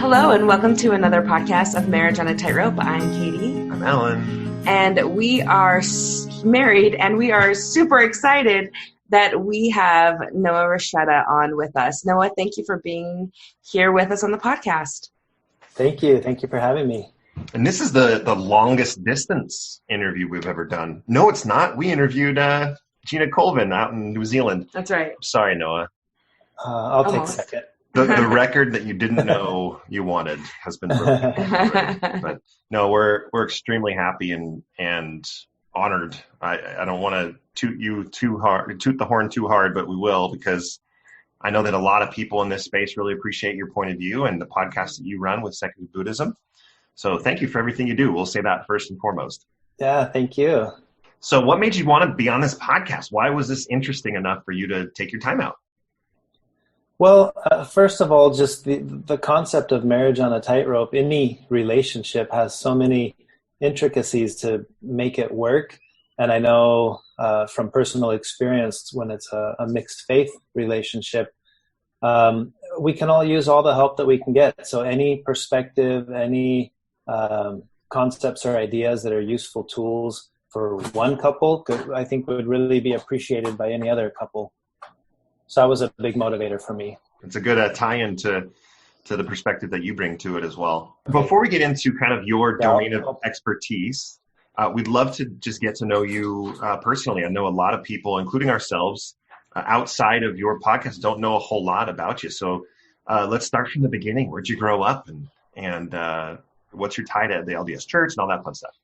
Hello and welcome to another podcast of Marriage on a Tightrope. I'm Katie. I'm Alan. And we are married and we are super excited that we have Noah Rasheta on with us. Noah, thank you for being here with us on the podcast. Thank you. Thank you for having me. And this is the longest distance interview we've ever done. No, it's not. We interviewed Gina Colvin out in New Zealand. That's right. Sorry, Noah. I'll take second. The record that you didn't know you wanted has been broken. But no, we're extremely happy and honored. I don't want to toot the horn too hard, but we will, because I know that a lot of people in this space really appreciate your point of view and the podcast that you run with Secular Buddhism. So thank you for everything you do. We'll say that first and foremost. Yeah, thank you. So what made you want to be on this podcast? Why was this interesting enough for you to take your time out? Well, first of all, just the concept of marriage on a tightrope, any relationship has so many intricacies to make it work. And I know from personal experience, when it's a mixed faith relationship, we can all use all the help that we can get. So any perspective, any concepts or ideas that are useful tools for one couple, I think would really be appreciated by any other couple. So that was a big motivator for me. It's a good tie-in to the perspective that you bring to it as well. Before we get into kind of your domain of expertise, we'd love to just get to know you personally. I know a lot of people, including ourselves, outside of your podcast don't know a whole lot about you. So let's start from the beginning. Where'd you grow up and what's your tie to the LDS Church and all that fun stuff?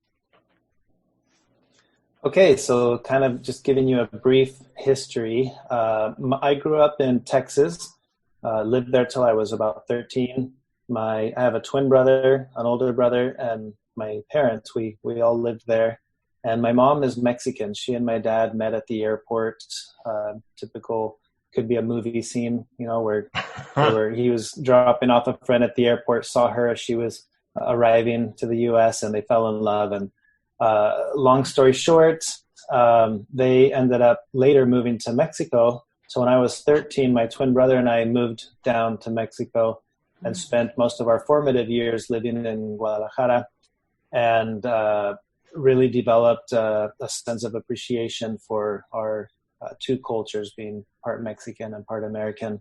Okay, so kind of just giving you a brief history. I grew up in Texas, lived there till I was about 13. I have a twin brother, an older brother, and my parents, we all lived there. And my mom is Mexican. She and my dad met at the airport. Typical, could be a movie scene, where he was dropping off a friend at the airport, saw her as she was arriving to the U.S., and they fell in love. And long story short, they ended up later moving to Mexico. So when I was 13, my twin brother and I moved down to Mexico and spent most of our formative years living in Guadalajara, and really developed a sense of appreciation for our two cultures, being part Mexican and part American.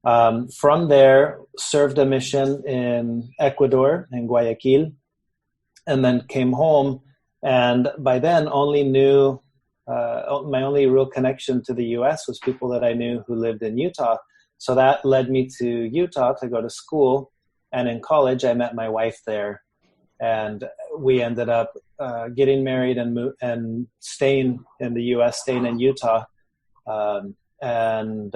From there, served a mission in Ecuador, in Guayaquil, and then came home. And by then, my only real connection to the U.S. was people that I knew who lived in Utah. So that led me to Utah to go to school. And in college, I met my wife there. And we ended up getting married and staying in the U.S., staying in Utah. And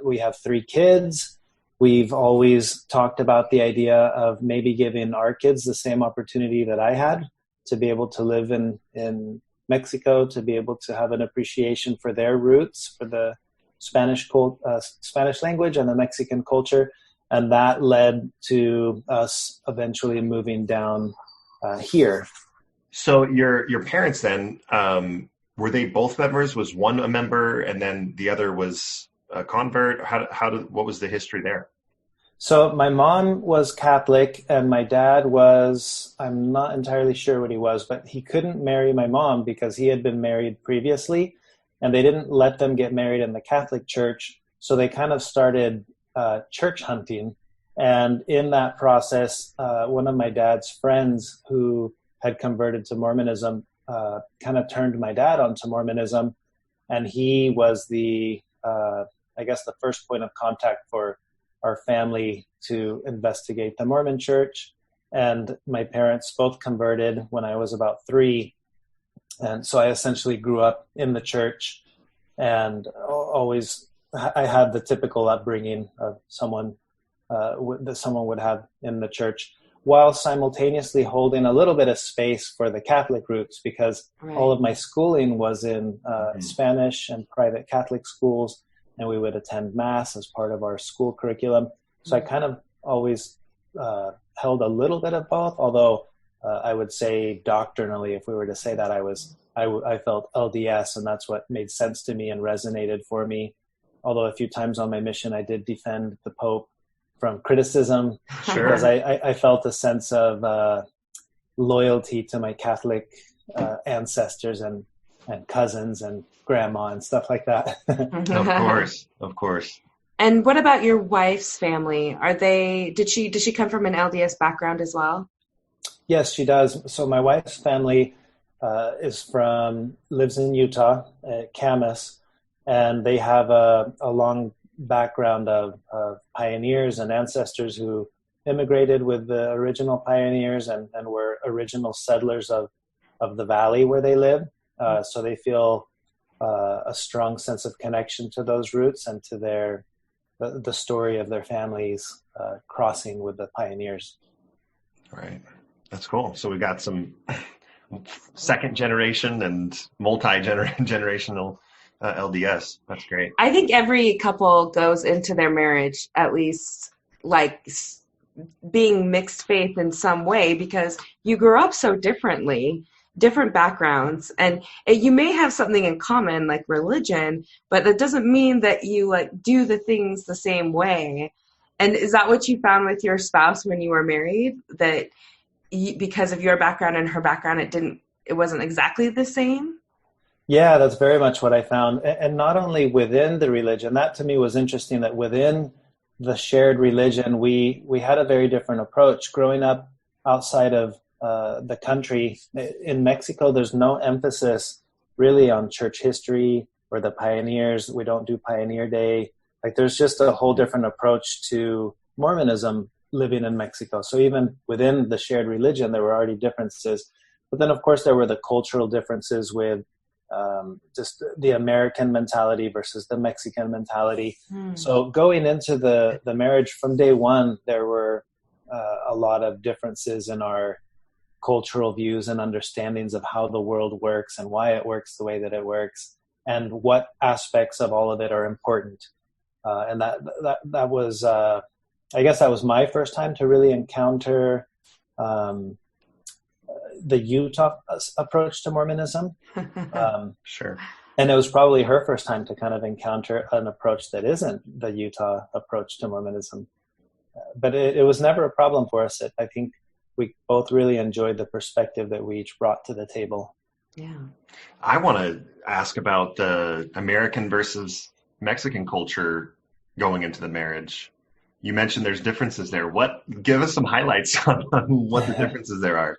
we have 3 kids. We've always talked about the idea of maybe giving our kids the same opportunity that I had, to be able to live in Mexico, to be able to have an appreciation for their roots, for the Spanish language and the Mexican culture. And that led to us eventually moving down here. So your parents then, were they both members? Was one a member and then the other was a convert? What was the history there? So my mom was Catholic and my dad was, I'm not entirely sure what he was, but he couldn't marry my mom because he had been married previously and they didn't let them get married in the Catholic Church. So they kind of started church hunting. And in that process, one of my dad's friends who had converted to Mormonism kind of turned my dad onto Mormonism. And he was the first point of contact for our family to investigate the Mormon Church. And my parents both converted when I was about 3. And so I essentially grew up in the church and I had the typical upbringing of someone that someone would have in the church, while simultaneously holding a little bit of space for the Catholic roots, because all of my schooling was in Spanish and private Catholic schools, and we would attend Mass as part of our school curriculum. So I kind of always held a little bit of both, although I would say doctrinally, if we were to say that, I felt LDS, and that's what made sense to me and resonated for me. Although a few times on my mission, I did defend the Pope from criticism, because I felt a sense of loyalty to my Catholic ancestors and cousins and grandma and stuff like that. Of course. And what about your wife's family? Did she come from an LDS background as well? Yes, she does. So my wife's family lives in Utah, Camas, and they have a long background of pioneers and ancestors who immigrated with the original pioneers and were original settlers of the valley where they live. So they feel a strong sense of connection to those roots and to the story of their families crossing with the pioneers. Right. That's cool. So we got some second generation and multi-generational LDS. That's great. I think every couple goes into their marriage at least like being mixed faith in some way, because you grew up so differently, different backgrounds, and you may have something in common like religion, but that doesn't mean that you like do the things the same way. And is that what you found with your spouse when you were married, that because of your background and her background, it wasn't exactly the same? Yeah, that's very much what I found. And not only within the religion, that to me was interesting, that within the shared religion, we had a very different approach. Growing up outside of the country, in Mexico, there's no emphasis really on church history or the pioneers. We don't do Pioneer Day. Like, there's just a whole different approach to Mormonism living in Mexico. So even within the shared religion, there were already differences. But then, of course, there were the cultural differences with just the American mentality versus the Mexican mentality. So going into the marriage from day one, there were a lot of differences in our cultural views and understandings of how the world works and why it works the way that it works and what aspects of all of it are important. And that was, I guess that was my first time to really encounter the Utah approach to Mormonism. Sure. And it was probably her first time to kind of encounter an approach that isn't the Utah approach to Mormonism. But it was never a problem for us. I think we both really enjoyed the perspective that we each brought to the table. Yeah. I want to ask about the American versus Mexican culture going into the marriage. You mentioned there's differences there. Give us some highlights on what the differences there are.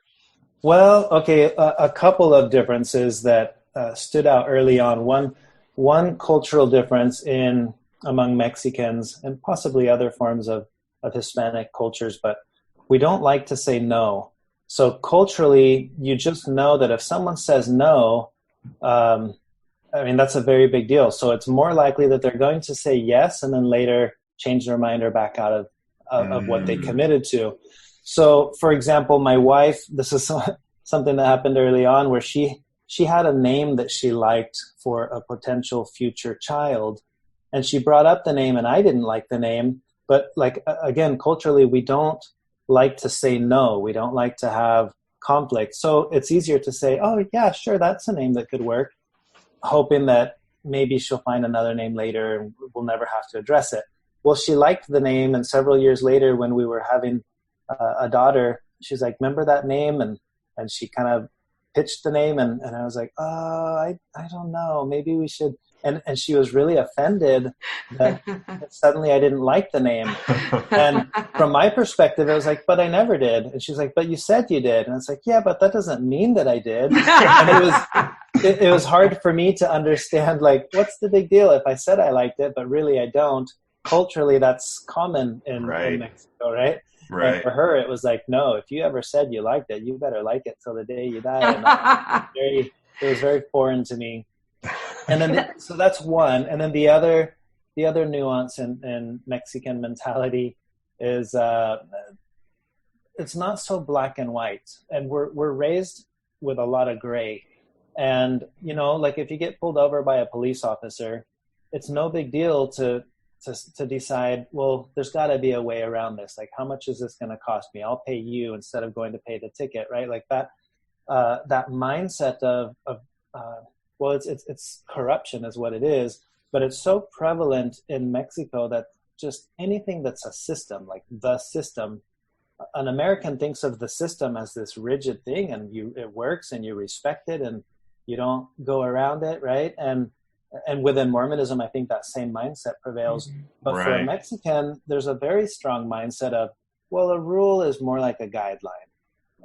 Well, okay, a couple of differences that stood out early on. One cultural difference among Mexicans and possibly other forms of Hispanic cultures, but we don't like to say no. So culturally, you just know that if someone says no, that's a very big deal. So it's more likely that they're going to say yes and then later change their mind or back out of what they committed to. So, for example, my wife, this is something that happened early on, where she had a name that she liked for a potential future child. And she brought up the name, and I didn't like the name. But again, culturally, we don't like to say no. We don't like to have conflict. So it's easier to say, oh, yeah, sure, that's a name that could work, hoping that maybe she'll find another name later and we'll never have to address it. Well, she liked the name, and several years later when we were having a daughter, she's like, remember that name? And she kind of pitched the name, and I was like, I don't know, maybe we should. And she was really offended that suddenly I didn't like the name. And from my perspective, I was like, but I never did. And she's like, but you said you did. And it's like, yeah, but that doesn't mean that I did. And it was hard for me to understand, like, what's the big deal if I said I liked it, but really I don't. Culturally, that's common in Mexico, right? Right. And for her, it was like, no, if you ever said you liked it, you better like it till the day you die. And it was very foreign to me. And then, so that's one. And then the other nuance in Mexican mentality is it's not so black and white. And we're raised with a lot of gray. And, like if you get pulled over by a police officer, it's no big deal to decide, well, there's got to be a way around this. Like, how much is this going to cost me? I'll pay you instead of going to pay the ticket, right? Like that mindset of well, it's corruption is what it is, but it's so prevalent in Mexico that just anything that's a system, like the system. An American thinks of the system as this rigid thing, and it works and you respect it and you don't go around it, right? And within Mormonism, I think that same mindset prevails. But for a Mexican, there's a very strong mindset of, well, a rule is more like a guideline.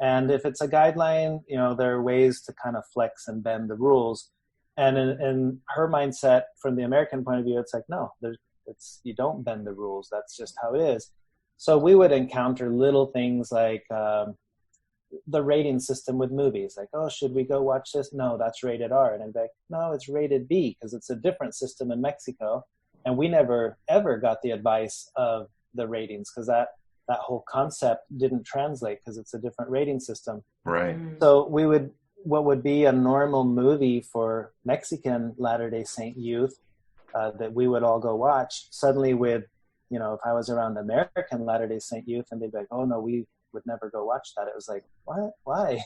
And if it's a guideline, there are ways to kind of flex and bend the rules. And in her mindset, from the American point of view, it's like, no, you don't bend the rules. That's just how it is. So we would encounter little things like the rating system with movies. Like, oh, should we go watch this? No, that's rated R. And I'd be like, no, it's rated B, because it's a different system in Mexico. And we never, ever got the advice of the ratings, because that whole concept didn't translate, because it's a different rating system. Right. So what would be a normal movie for Mexican Latter-day Saint youth that we would all go watch, suddenly with, if I was around American Latter-day Saint youth and they'd be like, oh no, we would never go watch that. It was like, what? Why?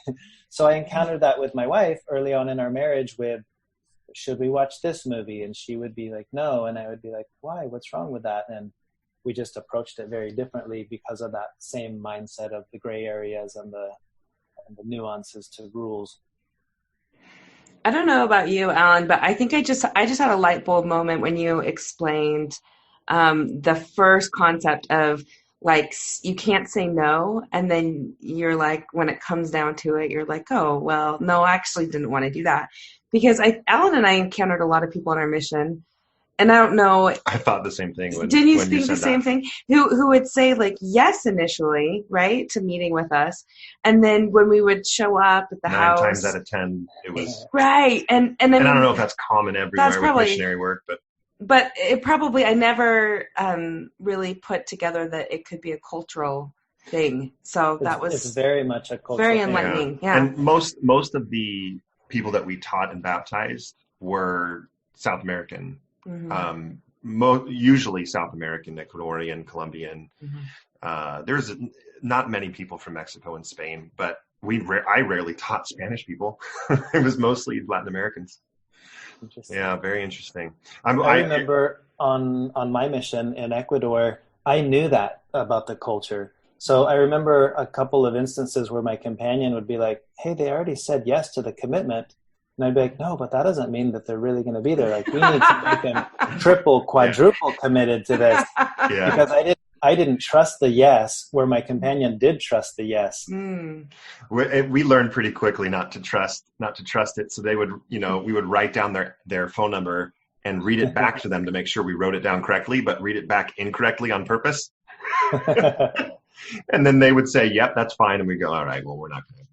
So I encountered that with my wife early on in our marriage with, should we watch this movie? And she would be like, no. And I would be like, why? What's wrong with that? And we just approached it very differently because of that same mindset of the gray areas and the nuances to rules. I don't know about you, Alan, but I think I just had a light bulb moment when you explained the first concept of, like, you can't say no, and then you're like, when it comes down to it, you're like, oh, well, no, I actually didn't want to do that. Because Alan and I encountered a lot of people on our mission, and I don't know. I thought the same thing. Didn't you think the same thing? Who would say, like, yes initially, right, to meeting with us, and then when we would show up at the house, 9 times out of 10, it was right. And then I don't know if that's common everywhere with missionary work, but it probably, I never really put together that it could be a cultural thing. So it's very much a cultural very thing. enlightening. Yeah. And most of the people that we taught and baptized were South American. Mm-hmm. Usually South American, Ecuadorian, Colombian. Mm-hmm. There's not many people from Mexico and Spain, but I rarely taught Spanish people. It was mostly Latin Americans. Yeah, very interesting. I remember on my mission in Ecuador, I knew that about the culture. So I remember a couple of instances where my companion would be like, hey, they already said yes to the commitment. And I'd be like, no, but that doesn't mean that they're really going to be there. Like, we need to make them triple, quadruple committed to this. Yeah. Because I didn't trust the yes, where my companion did trust the yes. We learned pretty quickly not to trust it. So they would, we would write down their phone number and read it back to them to make sure we wrote it down correctly, but read it back incorrectly on purpose. And then they would say, yep, that's fine. And we go, all right, well, we're not going to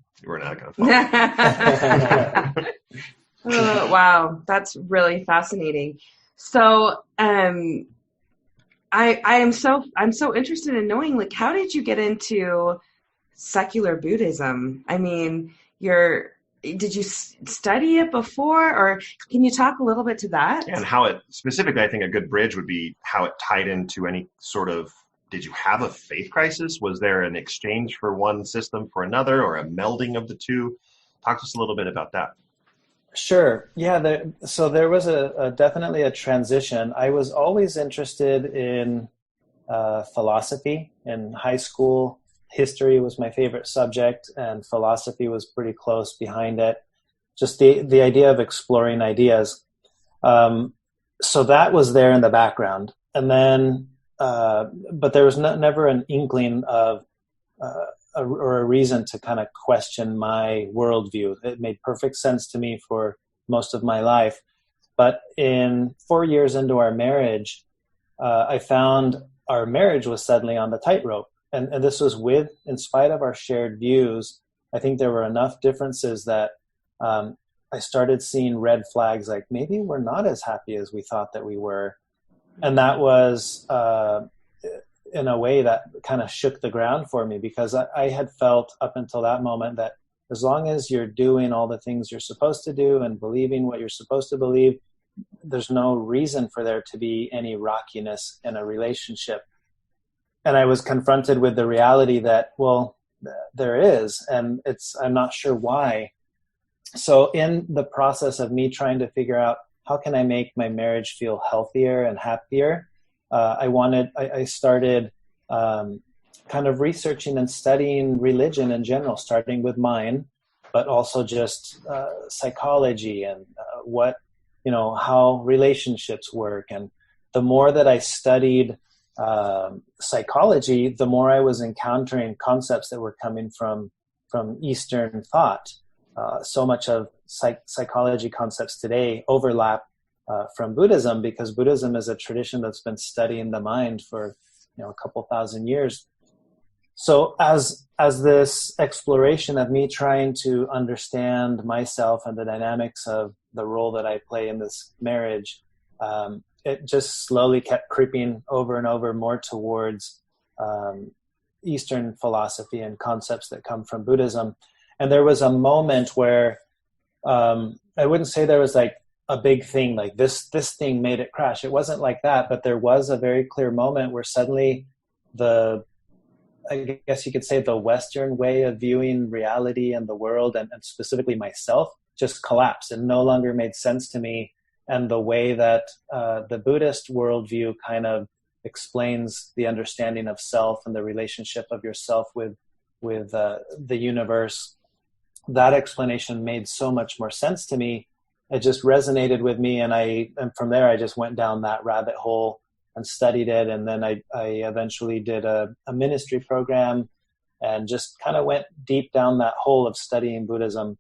follow. Wow, that's really fascinating. So, I'm so interested in knowing, like, how did you get into secular Buddhism? I mean, did you study it before, or can you talk a little bit to that? And how it specifically, I think a good bridge would be how it tied into any sort of, did you have a faith crisis? Was there an exchange for one system for another, or a melding of the two? Talk to us a little bit about that. Sure. Yeah. So there was definitely a transition. I was always interested in philosophy. In high school, history was my favorite subject, and philosophy was pretty close behind it. Just the idea of exploring ideas. So that was there in the background. And then, but there was never an inkling of or a reason to kind of question my worldview. It made perfect sense to me for most of my life. But 4 years into our marriage, I found our marriage was suddenly on the tightrope. And this was in spite of our shared views, I think there were enough differences that I started seeing red flags, like maybe we're not as happy as we thought that we were. And that was in a way that kind of shook the ground for me, because I had felt up until that moment that as long as you're doing all the things you're supposed to do and believing what you're supposed to believe, there's no reason for there to be any rockiness in a relationship. And I was confronted with the reality that, well, there is, and I'm not sure why. So in the process of me trying to figure out how can I make my marriage feel healthier and happier, I started kind of researching and studying religion in general, starting with mine, but also just psychology and how relationships work. And the more that I studied psychology, the more I was encountering concepts that were coming from Eastern thought. So much of psychology concepts today overlap from Buddhism, because Buddhism is a tradition that's been studying the mind for a couple thousand years. So as this exploration of me trying to understand myself and the dynamics of the role that I play in this marriage, it just slowly kept creeping over and over more towards Eastern philosophy and concepts that come from Buddhism. And there was a moment where I wouldn't say there was like a big thing, like this thing made it crash. It wasn't like that, but there was a very clear moment where suddenly I guess you could say the Western way of viewing reality and the world, and specifically myself, just collapsed and no longer made sense to me. And the way that the Buddhist worldview kind of explains the understanding of self and the relationship of yourself with the universe, that explanation made so much more sense to me. It just resonated with me, and from there I just went down that rabbit hole and studied it. And then I eventually did a ministry program and just kind of went deep down that hole of studying Buddhism.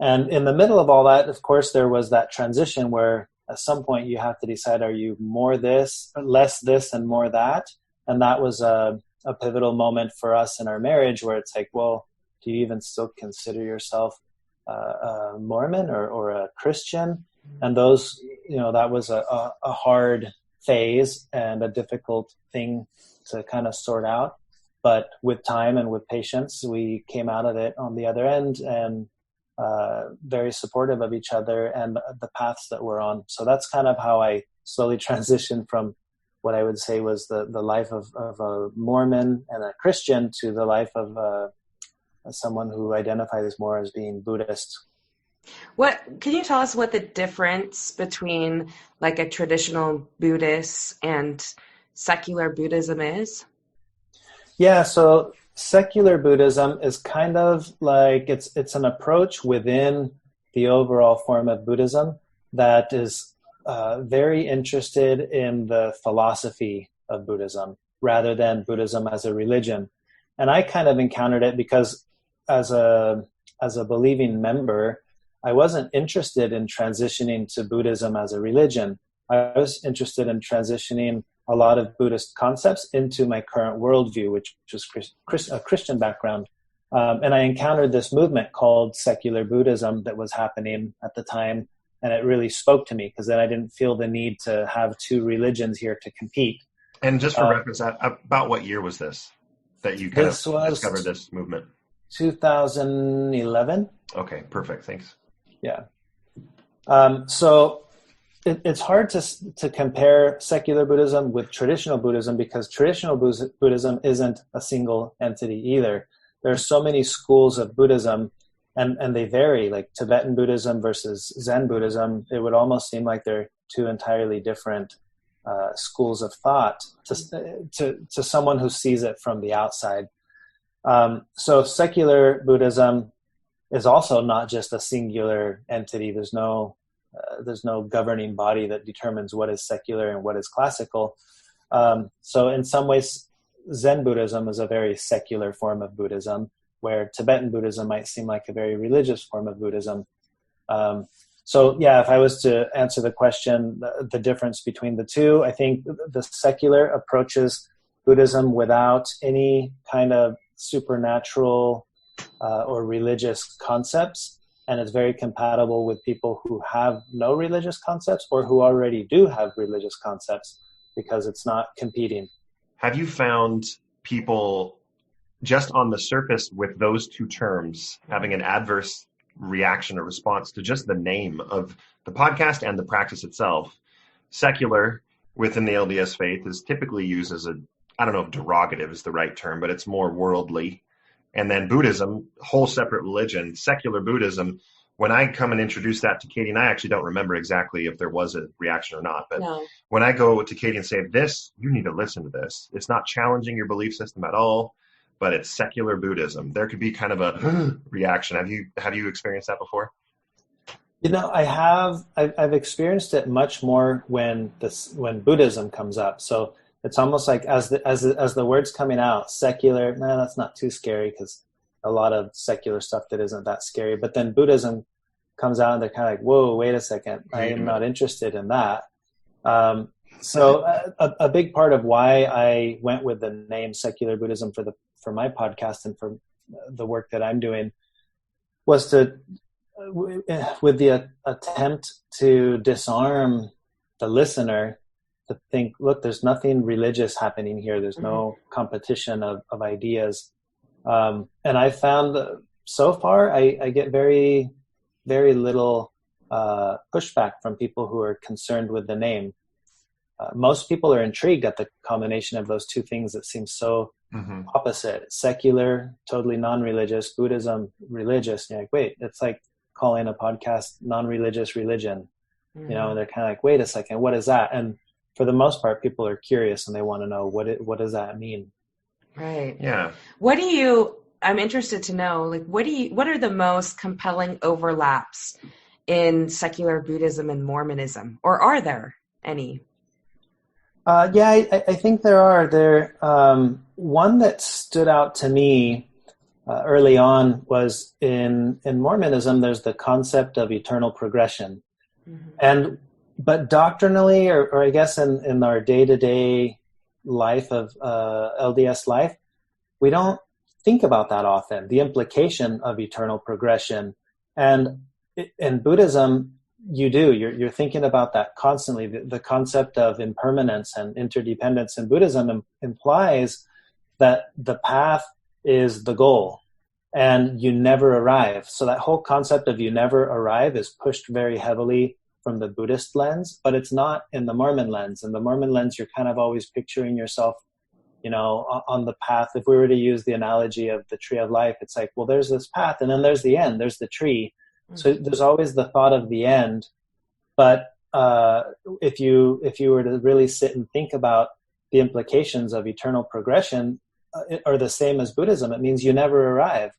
And in the middle of all that, of course, there was that transition where at some point you have to decide, are you more this, less this, and more that? And that was a pivotal moment for us in our marriage, where it's like, well, do you even still consider yourself a Mormon or a Christian? And those, that was a hard phase and a difficult thing to kind of sort out. But with time and with patience, we came out of it on the other end, and very supportive of each other and the paths that we're on. So that's kind of how I slowly transitioned from what I would say was the life of a Mormon and a Christian to the life of someone who identifies more as being Buddhist. What can you tell us what the difference between like a traditional Buddhist and secular Buddhism is? Yeah, so secular Buddhism is kind of like it's an approach within the overall form of Buddhism that is very interested in the philosophy of Buddhism rather than Buddhism as a religion. And I kind of encountered it because as a believing member, I wasn't interested in transitioning to Buddhism as a religion. I was interested in transitioning a lot of Buddhist concepts into my current worldview, which was a Christian background. And I encountered this movement called secular Buddhism that was happening at the time. And it really spoke to me, because then I didn't feel the need to have two religions here to compete. And just for reference, about what year was this that you kind of discovered this movement? 2011. Okay, perfect. Thanks. Yeah. So it's hard to compare secular Buddhism with traditional Buddhism, because traditional Buddhism isn't a single entity either. There are so many schools of Buddhism, and they vary, like Tibetan Buddhism versus Zen Buddhism. It would almost seem like they're two entirely different schools of thought to someone who sees it from the outside. So secular Buddhism is also not just a singular entity. There's no governing body that determines what is secular and what is classical. So in some ways, Zen Buddhism is a very secular form of Buddhism, where Tibetan Buddhism might seem like a very religious form of Buddhism. So yeah, if I was to answer the question, the difference between the two, I think the secular approaches Buddhism without any kind of supernatural or religious concepts, and it's very compatible with people who have no religious concepts or who already do have religious concepts, because it's not competing. Have you found people just on the surface with those two terms having an adverse reaction or response to just the name of the podcast and the practice itself? Secular within the LDS faith is typically used as I don't know if derogative is the right term, but it's more worldly. And then Buddhism, whole separate religion, secular Buddhism, when I come and introduce that to Katie, and I actually don't remember exactly if there was a reaction or not, but No. when I go to Katie and say, this, you need to listen to this. It's not challenging your belief system at all, but it's secular Buddhism. There could be kind of a reaction. Have you experienced that before? I have. I've experienced it much more when Buddhism comes up. So it's almost like as the words coming out, secular. Nah, that's not too scary because a lot of secular stuff that isn't that scary. But then Buddhism comes out and they're kind of like, whoa, wait a second, I am not interested in that. So a big part of why I went with the name Secular Buddhism for my podcast and for the work that I'm doing was with the attempt to disarm the listener to think, look, there's nothing religious happening here. There's no competition of ideas. And I found so far, I get very, very little pushback from people who are concerned with the name. Most people are intrigued at the combination of those two things that seem so opposite. Secular, totally non-religious, Buddhism, religious. And you're like, wait, it's like calling a podcast non-religious religion. And they're kind of like, wait a second, what is that? And for the most part, people are curious and they want to know what does that mean? Right. Yeah. I'm interested to know, like, what are the most compelling overlaps in secular Buddhism and Mormonism, or are there any? I think there are. One that stood out to me early on was in Mormonism, there's the concept of eternal progression. But doctrinally, or I guess in our day-to-day life of LDS life, we don't think about that often, the implication of eternal progression. And in Buddhism, you do. You're thinking about that constantly. The concept of impermanence and interdependence in Buddhism implies that the path is the goal and you never arrive. So that whole concept of you never arrive is pushed very heavily from the Buddhist lens, but it's not in the Mormon lens. In the Mormon lens, you're kind of always picturing yourself, on the path. If we were to use the analogy of the tree of life, it's like, well, there's this path and then there's the end, there's the tree. So there's always the thought of the end. But if you were to really sit and think about the implications of eternal progression, are the same as Buddhism. It means you never arrive.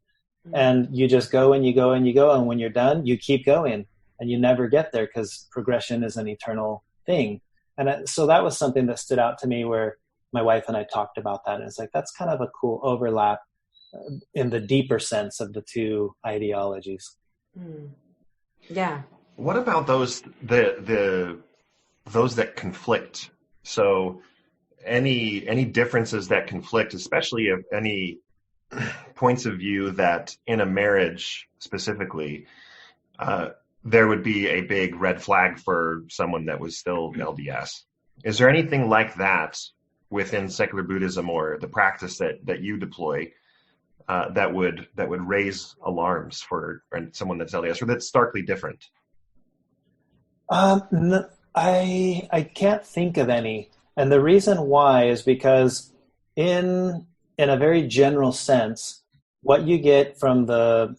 And you just go and you go and you go. And when you're done, you keep going and you never get there because progression is an eternal thing. And so that was something that stood out to me where my wife and I talked about that. And it's like, that's kind of a cool overlap in the deeper sense of the two ideologies. Yeah. What about those those that conflict? So any differences that conflict, especially of any points of view that in a marriage specifically, there would be a big red flag for someone that was still LDS. Is there anything like that within secular Buddhism or the practice that you deploy that would raise alarms for someone that's LDS or that's starkly different? No, I can't think of any, and the reason why is because in a very general sense, what you get from the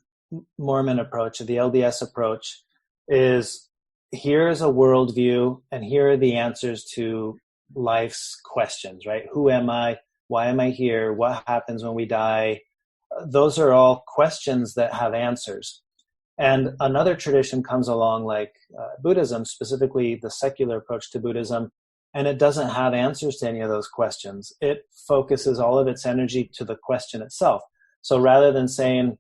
Mormon approach, or the LDS approach, is here is a worldview, and here are the answers to life's questions. Right? Who am I? Why am I here? What happens when we die? Those are all questions that have answers. And another tradition comes along like Buddhism, specifically the secular approach to Buddhism, and it doesn't have answers to any of those questions. It focuses all of its energy to the question itself. So rather than saying,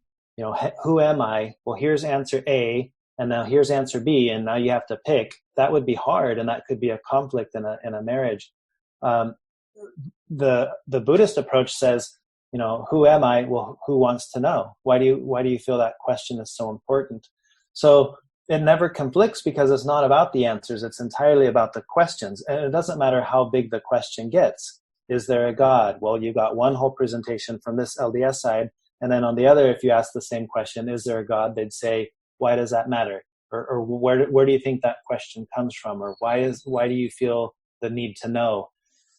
who am I? Well, here's answer A, and now here's answer B, and now you have to pick. That would be hard, and that could be a conflict in a marriage. The Buddhist approach says, who am I? Well, who wants to know? Why do you feel that question is so important? So it never conflicts because it's not about the answers. It's entirely about the questions. And it doesn't matter how big the question gets. Is there a God? Well, you got one whole presentation from this LDS side. And then on the other, if you ask the same question, is there a God? They'd say, why does that matter? Or where do you think that question comes from? Or why do you feel the need to know?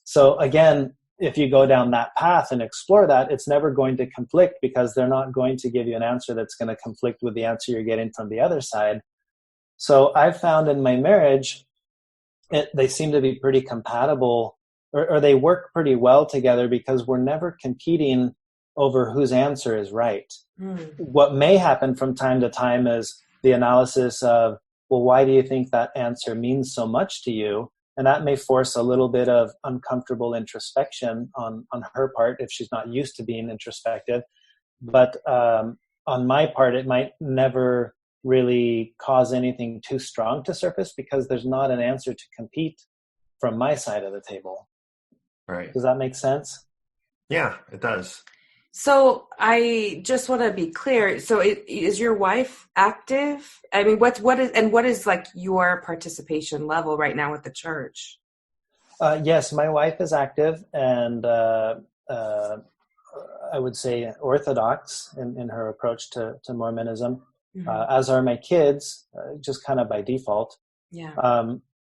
So again, if you go down that path and explore that, it's never going to conflict, because they're not going to give you an answer that's going to conflict with the answer you're getting from the other side. So I've found in my marriage, they seem to be pretty compatible, or they work pretty well together, because we're never competing over whose answer is right. What may happen from time to time is the analysis of, well, why do you think that answer means so much to you? And that may force a little bit of uncomfortable introspection on her part if she's not used to being introspective. But on my part, it might never really cause anything too strong to surface, because there's not an answer to compete from my side of the table. Right. Does that make sense? Yeah, it does. So I just want to be clear. So is your wife active? I mean, what is like your participation level right now with the church? Yes, my wife is active, and I would say orthodox in her approach to Mormonism, as are my kids, just kind of by default. Yeah.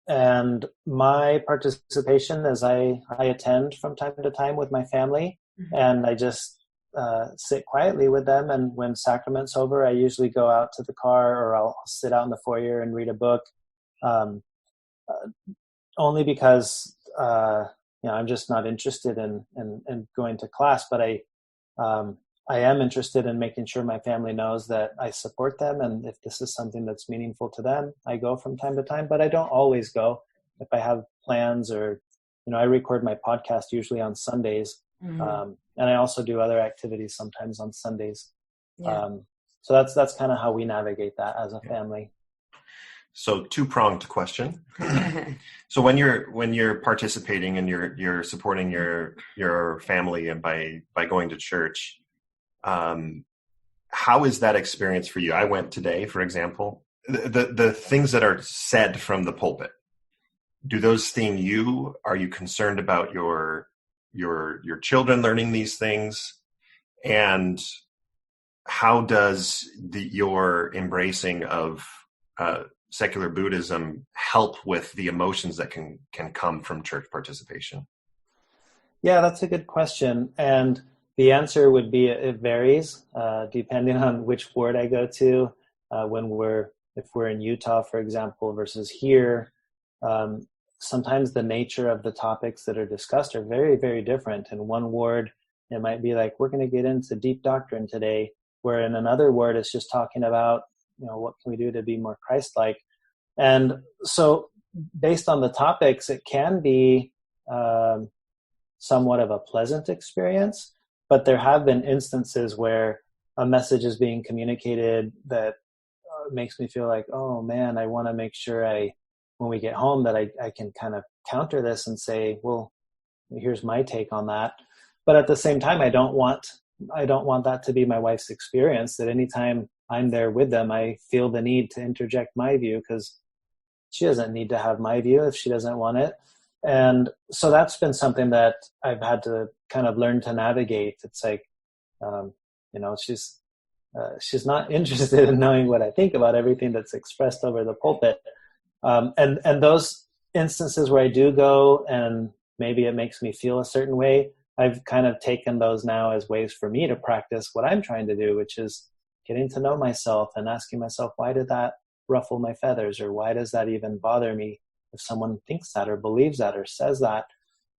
And my participation is I attend from time to time with my family, and I just sit quietly with them. And when sacrament's over, I usually go out to the car, or I'll sit out in the foyer and read a book, only because I'm just not interested in going to class. But I am interested in making sure my family knows that I support them, and if this is something that's meaningful to them, I go from time to time. But I don't always go. If I have plans, or I record my podcast usually on Sundays. And I also do other activities sometimes on Sundays. Yeah. So that's kind of how we navigate that as a family. So two-pronged question. So when you're participating and you're supporting your family and by going to church, how is that experience for you? I went today, for example. The things that are said from the pulpit, do those sting you? Are you concerned about your children learning these things? And how does your embracing of secular Buddhism help with the emotions that can come from church participation? Yeah, that's a good question. And the answer would be it varies depending on which ward I go to. If we're in Utah, for example, versus here, sometimes the nature of the topics that are discussed are very, very different. In one ward, it might be like, we're going to get into deep doctrine today, where in another ward, it's just talking about, what can we do to be more Christ-like? And so based on the topics, it can be somewhat of a pleasant experience, but there have been instances where a message is being communicated that makes me feel like, oh man, I want to make sure when we get home that I can kind of counter this and say, well, here's my take on that. But at the same time, I don't want that to be my wife's experience, that anytime I'm there with them, I feel the need to interject my view, because she doesn't need to have my view if she doesn't want it. And so that's been something that I've had to kind of learn to navigate. It's like, she's not interested in knowing what I think about everything that's expressed over the pulpit. And those instances where I do go and maybe it makes me feel a certain way, I've kind of taken those now as ways for me to practice what I'm trying to do, which is getting to know myself and asking myself, why did that ruffle my feathers? Or why does that even bother me if someone thinks that or believes that or says that?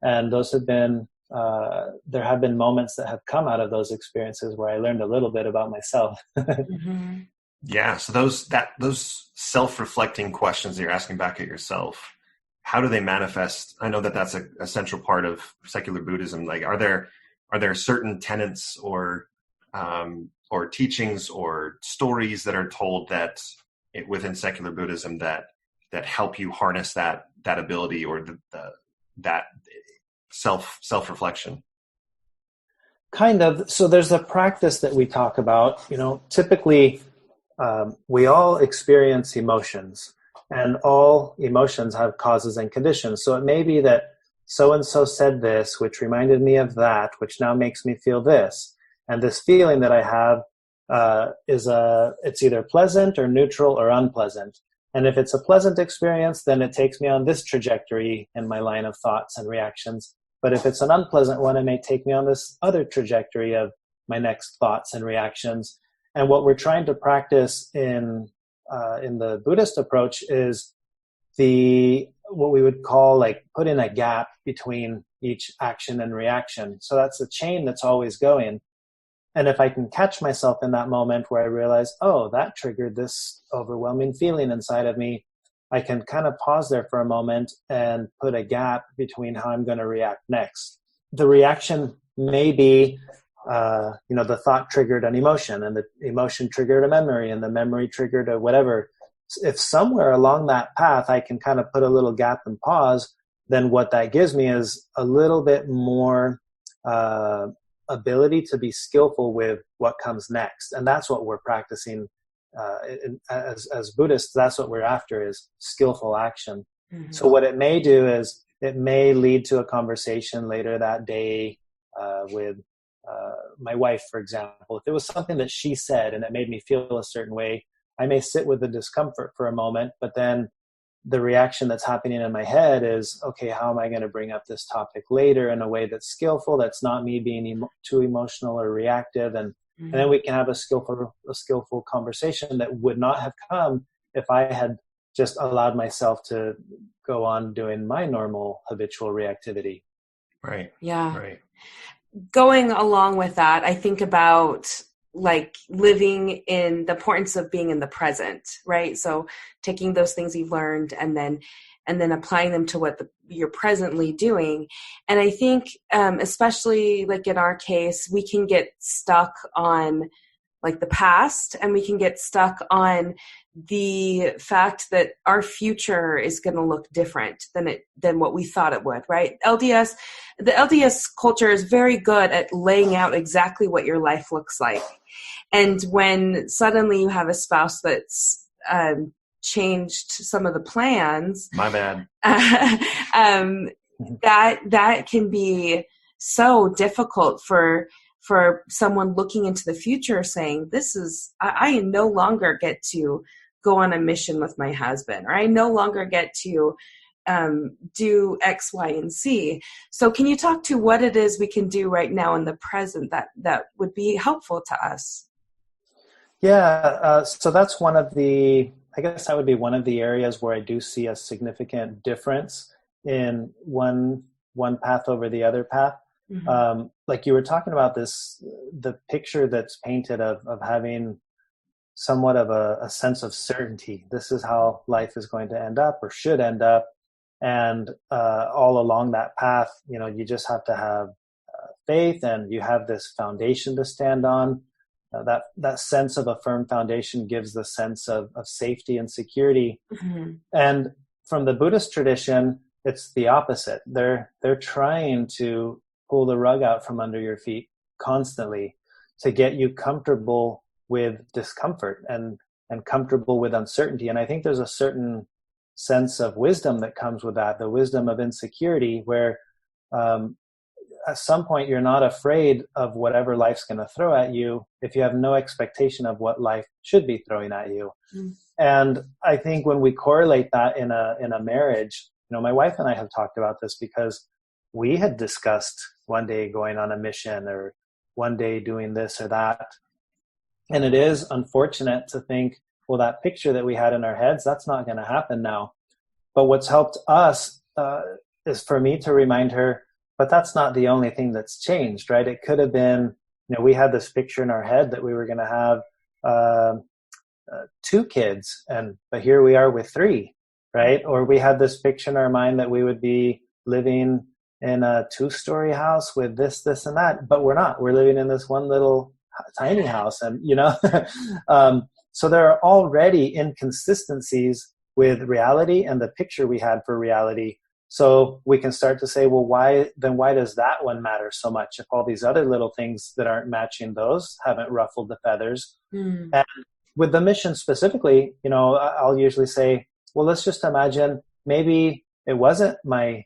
And those have been, there have been moments that have come out of those experiences where I learned a little bit about myself. Mm-hmm. Yeah. So those self-reflecting questions that you're asking back at yourself, how do they manifest? I know that that's a central part of secular Buddhism. Like, are there certain tenets or teachings or stories that are told that within secular Buddhism that help you harness that ability or that self-reflection? Kind of. So there's a practice that we talk about. Typically we all experience emotions, and all emotions have causes and conditions. So it may be that so-and-so said this, which reminded me of that, which now makes me feel this. And this feeling that I have it's either pleasant or neutral or unpleasant. And if it's a pleasant experience, then it takes me on this trajectory in my line of thoughts and reactions. But if it's an unpleasant one, it may take me on this other trajectory of my next thoughts and reactions. And what we're trying to practice in the Buddhist approach is what we would call like put in a gap between each action and reaction. So that's a chain that's always going. And if I can catch myself in that moment where I realize, oh, that triggered this overwhelming feeling inside of me, I can kind of pause there for a moment and put a gap between how I'm going to react next. The reaction may be, the thought triggered an emotion, and the emotion triggered a memory, and the memory triggered a whatever. If somewhere along that path I can kind of put a little gap and pause, then what that gives me is a little bit more ability to be skillful with what comes next. And that's what we're practicing as Buddhists. That's what we're after, is skillful action. Mm-hmm. So what it may do is it may lead to a conversation later that day with my wife, for example. If it was something that she said and it made me feel a certain way, I may sit with the discomfort for a moment, but then the reaction that's happening in my head is, okay, how am I going to bring up this topic later in a way that's skillful, that's not me being too emotional or reactive, and then we can have a skillful conversation that would not have come if I had just allowed myself to go on doing my normal habitual reactivity. Right. Yeah. Right. Going along with that, I think about like living in the importance of being in the present, right? So taking those things you've learned and then applying them to what you're presently doing. And I think, especially like in our case, we can get stuck on like the past, and we can get stuck on the fact that our future is going to look different than what we thought it would, right? The LDS culture is very good at laying out exactly what your life looks like. And when suddenly you have a spouse that's changed some of the plans, my bad, that can be so difficult for someone looking into the future, saying, I no longer get to go on a mission with my husband, or I no longer get to do X, Y, and Z. So can you talk to what it is we can do right now in the present that would be helpful to us? Yeah, so that's I guess that would be one of the areas where I do see a significant difference in one path over the other path. Mm-hmm. Like you were talking about the picture that's painted of having somewhat of a sense of certainty. This is how life is going to end up or should end up. And all along that path, you just have to have faith, and you have this foundation to stand on. That sense of a firm foundation gives the sense of safety and security. Mm-hmm. And from the Buddhist tradition, it's the opposite. They're trying to pull the rug out from under your feet constantly to get you comfortable with discomfort and comfortable with uncertainty. And I think there's a certain sense of wisdom that comes with that, the wisdom of insecurity, where at some point you're not afraid of whatever life's going to throw at you if you have no expectation of what life should be throwing at you. Mm. And I think when we correlate that in a marriage, my wife and I have talked about this because we had discussed one day going on a mission or one day doing this or that. And it is unfortunate to think, well, that picture that we had in our heads, that's not going to happen now. But what's helped us is for me to remind her, but that's not the only thing that's changed, right? It could have been, we had this picture in our head that we were going to have 2 kids, but here we are with 3, right? Or we had this picture in our mind that we would be living in a 2-story house with this, and that, but we're not. We're living in this one little tiny house, and so there are already inconsistencies with reality and the picture we had for reality. So we can start to say, well, why does that one matter so much if all these other little things that aren't matching those haven't ruffled the feathers? Mm. And with the mission specifically, I'll usually say, well, let's just imagine maybe it wasn't my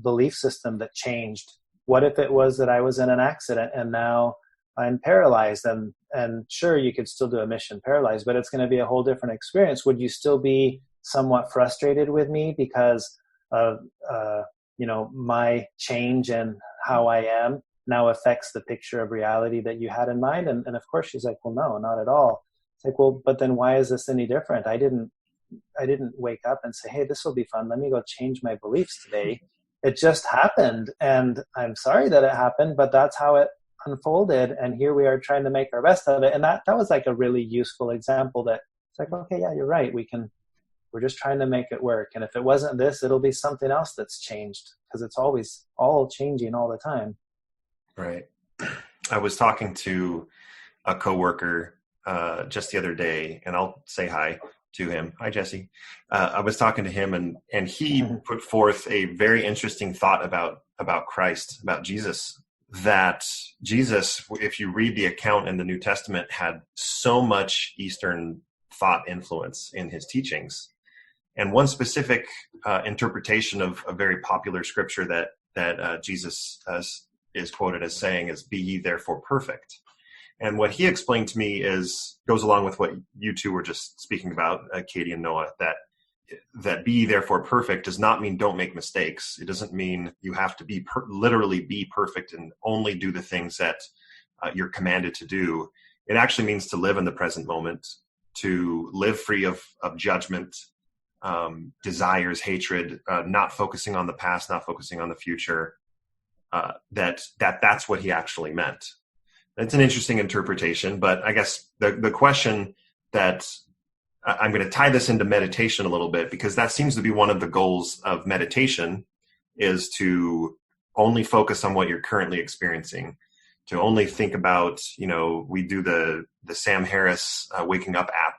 belief system that changed. What if it was that I was in an accident and now I'm paralyzed? And sure, you could still do a mission paralyzed, but it's going to be a whole different experience. Would you still be somewhat frustrated with me because of my change and how I am now affects the picture of reality that you had in mind. And of course she's like, well, no, not at all. It's like, well, but then why is this any different? I didn't wake up and say, hey, this will be fun. Let me go change my beliefs today. It just happened. And I'm sorry that it happened, but that's how it unfolded. And here we are trying to make our best of it. And that was like a really useful example that it's like, okay, yeah, you're right. We're just trying to make it work. And if it wasn't this, it'll be something else that's changed, because it's always all changing all the time. Right. I was talking to a coworker just the other day, and I'll say hi to him. Hi, Jesse. I was talking to him, and he put forth a very interesting thought about Christ, about Jesus, that Jesus, if you read the account in the New Testament, had so much Eastern thought influence in his teachings. And one specific interpretation of a very popular scripture that Jesus is quoted as saying is, "Be ye therefore perfect." And what he explained to me goes along with what you two were just speaking about, Katie and Noah, that "be ye therefore perfect" does not mean don't make mistakes. It doesn't mean you have to be literally be perfect and only do the things that you're commanded to do. It actually means to live in the present moment, to live free of judgment, desires, hatred, not focusing on the past, not focusing on the future. That's what he actually meant. It's an interesting interpretation, but I guess the question that I'm going to tie this into meditation a little bit, because that seems to be one of the goals of meditation, is to only focus on what you're currently experiencing, to only think about, we do the Sam Harris Waking Up app,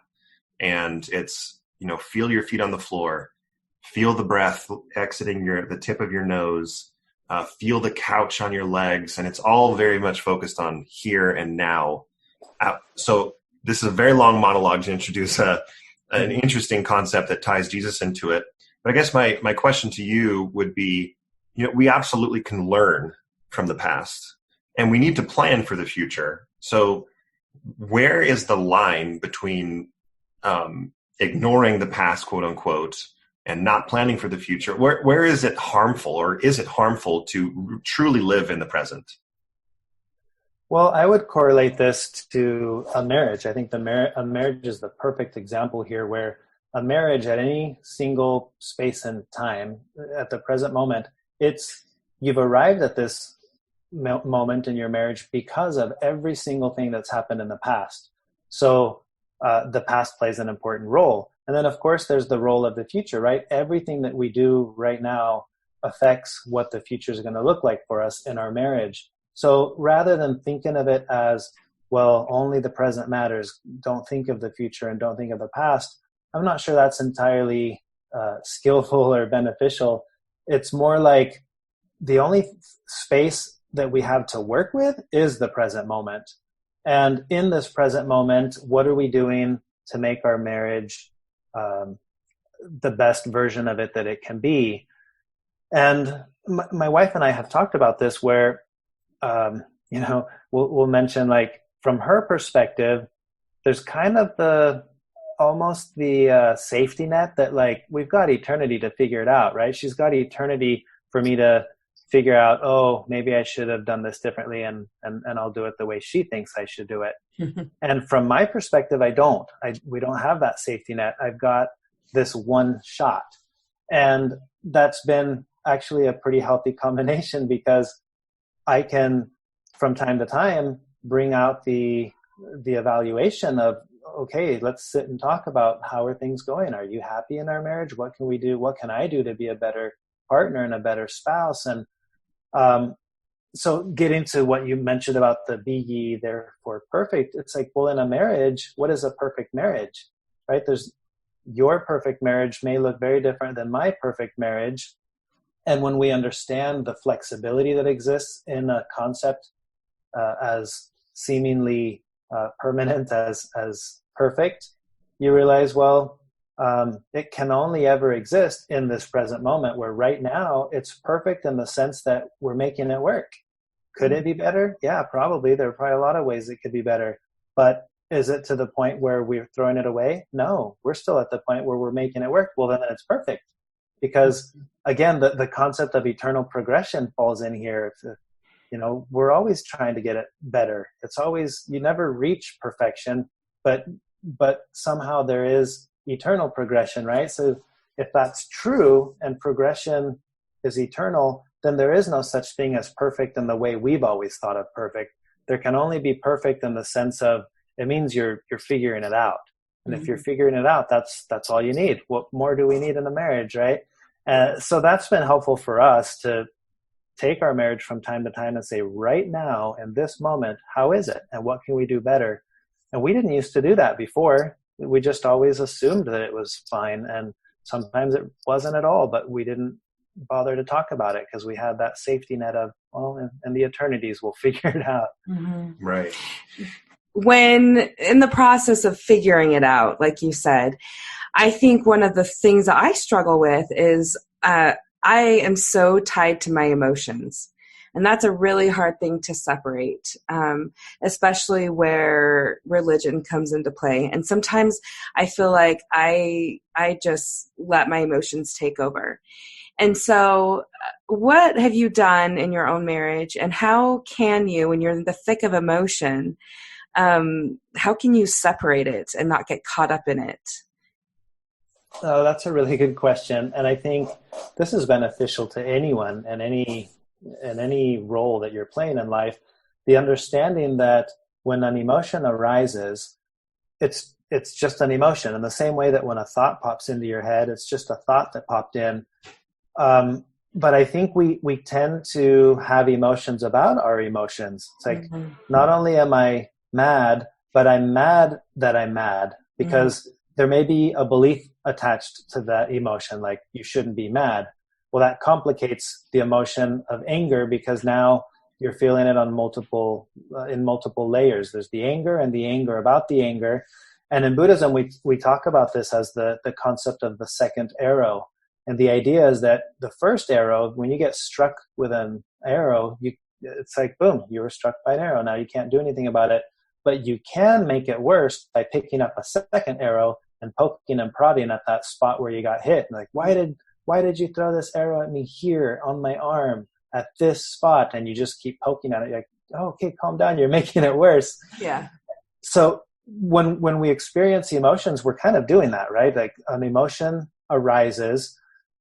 and it's, feel your feet on the floor, feel the breath exiting the tip of your nose, feel the couch on your legs, and it's all very much focused on here and now. So this is a very long monologue to introduce an interesting concept that ties Jesus into it. But I guess my question to you would be, we absolutely can learn from the past, and we need to plan for the future. So where is the line between ignoring the past, quote unquote, and not planning for the future? Where is it harmful, or is it harmful to truly live in the present? Well, I would correlate this to a marriage. I think a marriage is the perfect example here, where a marriage at any single space and time, at the present moment, you've arrived at this moment in your marriage because of every single thing that's happened in the past. So the past plays an important role. And then, of course, there's the role of the future, right? Everything that we do right now affects what the future is going to look like for us in our marriage. So rather than thinking of it as, well, only the present matters, don't think of the future and don't think of the past, I'm not sure that's entirely skillful or beneficial. It's more like the only space that we have to work with is the present moment. And in this present moment, what are we doing to make our marriage the best version of it that it can be? And my wife and I have talked about this, where we'll mention, like, from her perspective, there's kind of almost the safety net that, like, we've got eternity to figure it out, right? She's got eternity for me to figure out, oh, maybe I should have done this differently, and I'll do it the way she thinks I should do it. And from my perspective, we don't have that safety net. I've got this one shot. And that's been actually a pretty healthy combination, because I can, from time to time, bring out the evaluation of, okay, let's sit and talk about, how are things going? Are you happy in our marriage? What can we do? What can I do to be a better partner and a better spouse? And so getting to what you mentioned about the "be ye therefore perfect," it's like, well, in a marriage, what is a perfect marriage, right? Your perfect marriage may look very different than my perfect marriage. And when we understand the flexibility that exists in a concept as seemingly permanent as perfect, you realize, well, it can only ever exist in this present moment, where right now it's perfect in the sense that we're making it work. Could it be better? Yeah, probably. There are probably a lot of ways it could be better. But is it to the point where we're throwing it away? No, we're still at the point where we're making it work. Well, then it's perfect. because again, the concept of eternal progression falls in here. We're always trying to get it better. It's always, you never reach perfection, but somehow there is eternal progression, right? So if that's true and progression is eternal, then there is no such thing as perfect in the way we've always thought of perfect. There can only be perfect in the sense of, it means you're figuring it out. And if you're figuring it out, that's all you need. What more do we need in a marriage, right? So that's been helpful for us to take our marriage from time to time and say, right now, in this moment, how is it? And what can we do better? And we didn't used to do that before. We just always assumed that it was fine. And sometimes it wasn't at all, but we didn't bother to talk about it because we had that safety net of, well, in the eternities, we'll figure it out. Mm-hmm. Right. When in the process of figuring it out, like you said, I think one of the things that I struggle with is I am so tied to my emotions. And that's a really hard thing to separate, especially where religion comes into play. And sometimes I feel like I just let my emotions take over. And so what have you done in your own marriage, and how can you, when you're in the thick of emotion, how can you separate it and not get caught up in it? Oh, that's a really good question. And I think this is beneficial to anyone and any role that you're playing in life. The understanding that when an emotion arises, it's just an emotion. In the same way that when a thought pops into your head, it's just a thought that popped in. But I think we tend to have emotions about our emotions. It's like, not only am I mad, but I'm mad that I'm mad, because there may be a belief attached to that emotion, like you shouldn't be mad. Well, that complicates the emotion of anger, because now you're feeling it on in multiple layers. There's the anger and the anger about the anger. And in Buddhism, we talk about this as the concept of the second arrow. And the idea is that the first arrow, when you get struck with an arrow, it's like, boom, you were struck by an arrow. Now you can't do anything about it. But you can make it worse by picking up a second arrow and poking and prodding at that spot where you got hit. Like, why did you throw this arrow at me here on my arm at this spot? And you just keep poking at it. You're like, oh, okay, calm down. You're making it worse. Yeah. So when we experience emotions, we're kind of doing that, right? Like an emotion arises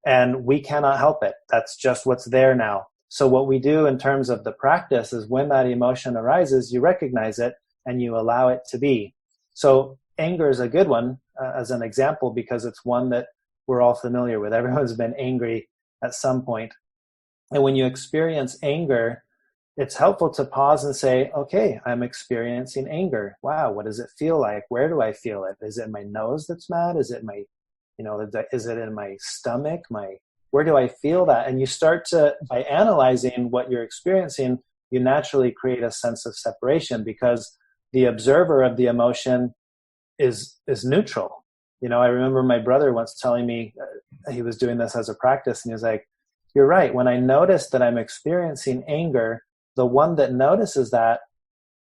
and we cannot help it. That's just what's there now. So what we do in terms of the practice is when that emotion arises, you recognize it and you allow it to be. So anger is a good one as an example, because it's one that we're all familiar with. Everyone's been angry at some point. And when you experience anger, it's helpful to pause and say, okay, I'm experiencing anger. Wow, what does it feel like? Where do I feel it? Is it my nose that's mad? Is it my, is it in my stomach? Where do I feel that? And you start to, by analyzing what you're experiencing, you naturally create a sense of separation, because the observer of the emotion is neutral. I remember my brother once telling me, he was doing this as a practice, and he was like, you're right. When I notice that I'm experiencing anger, the one that notices that,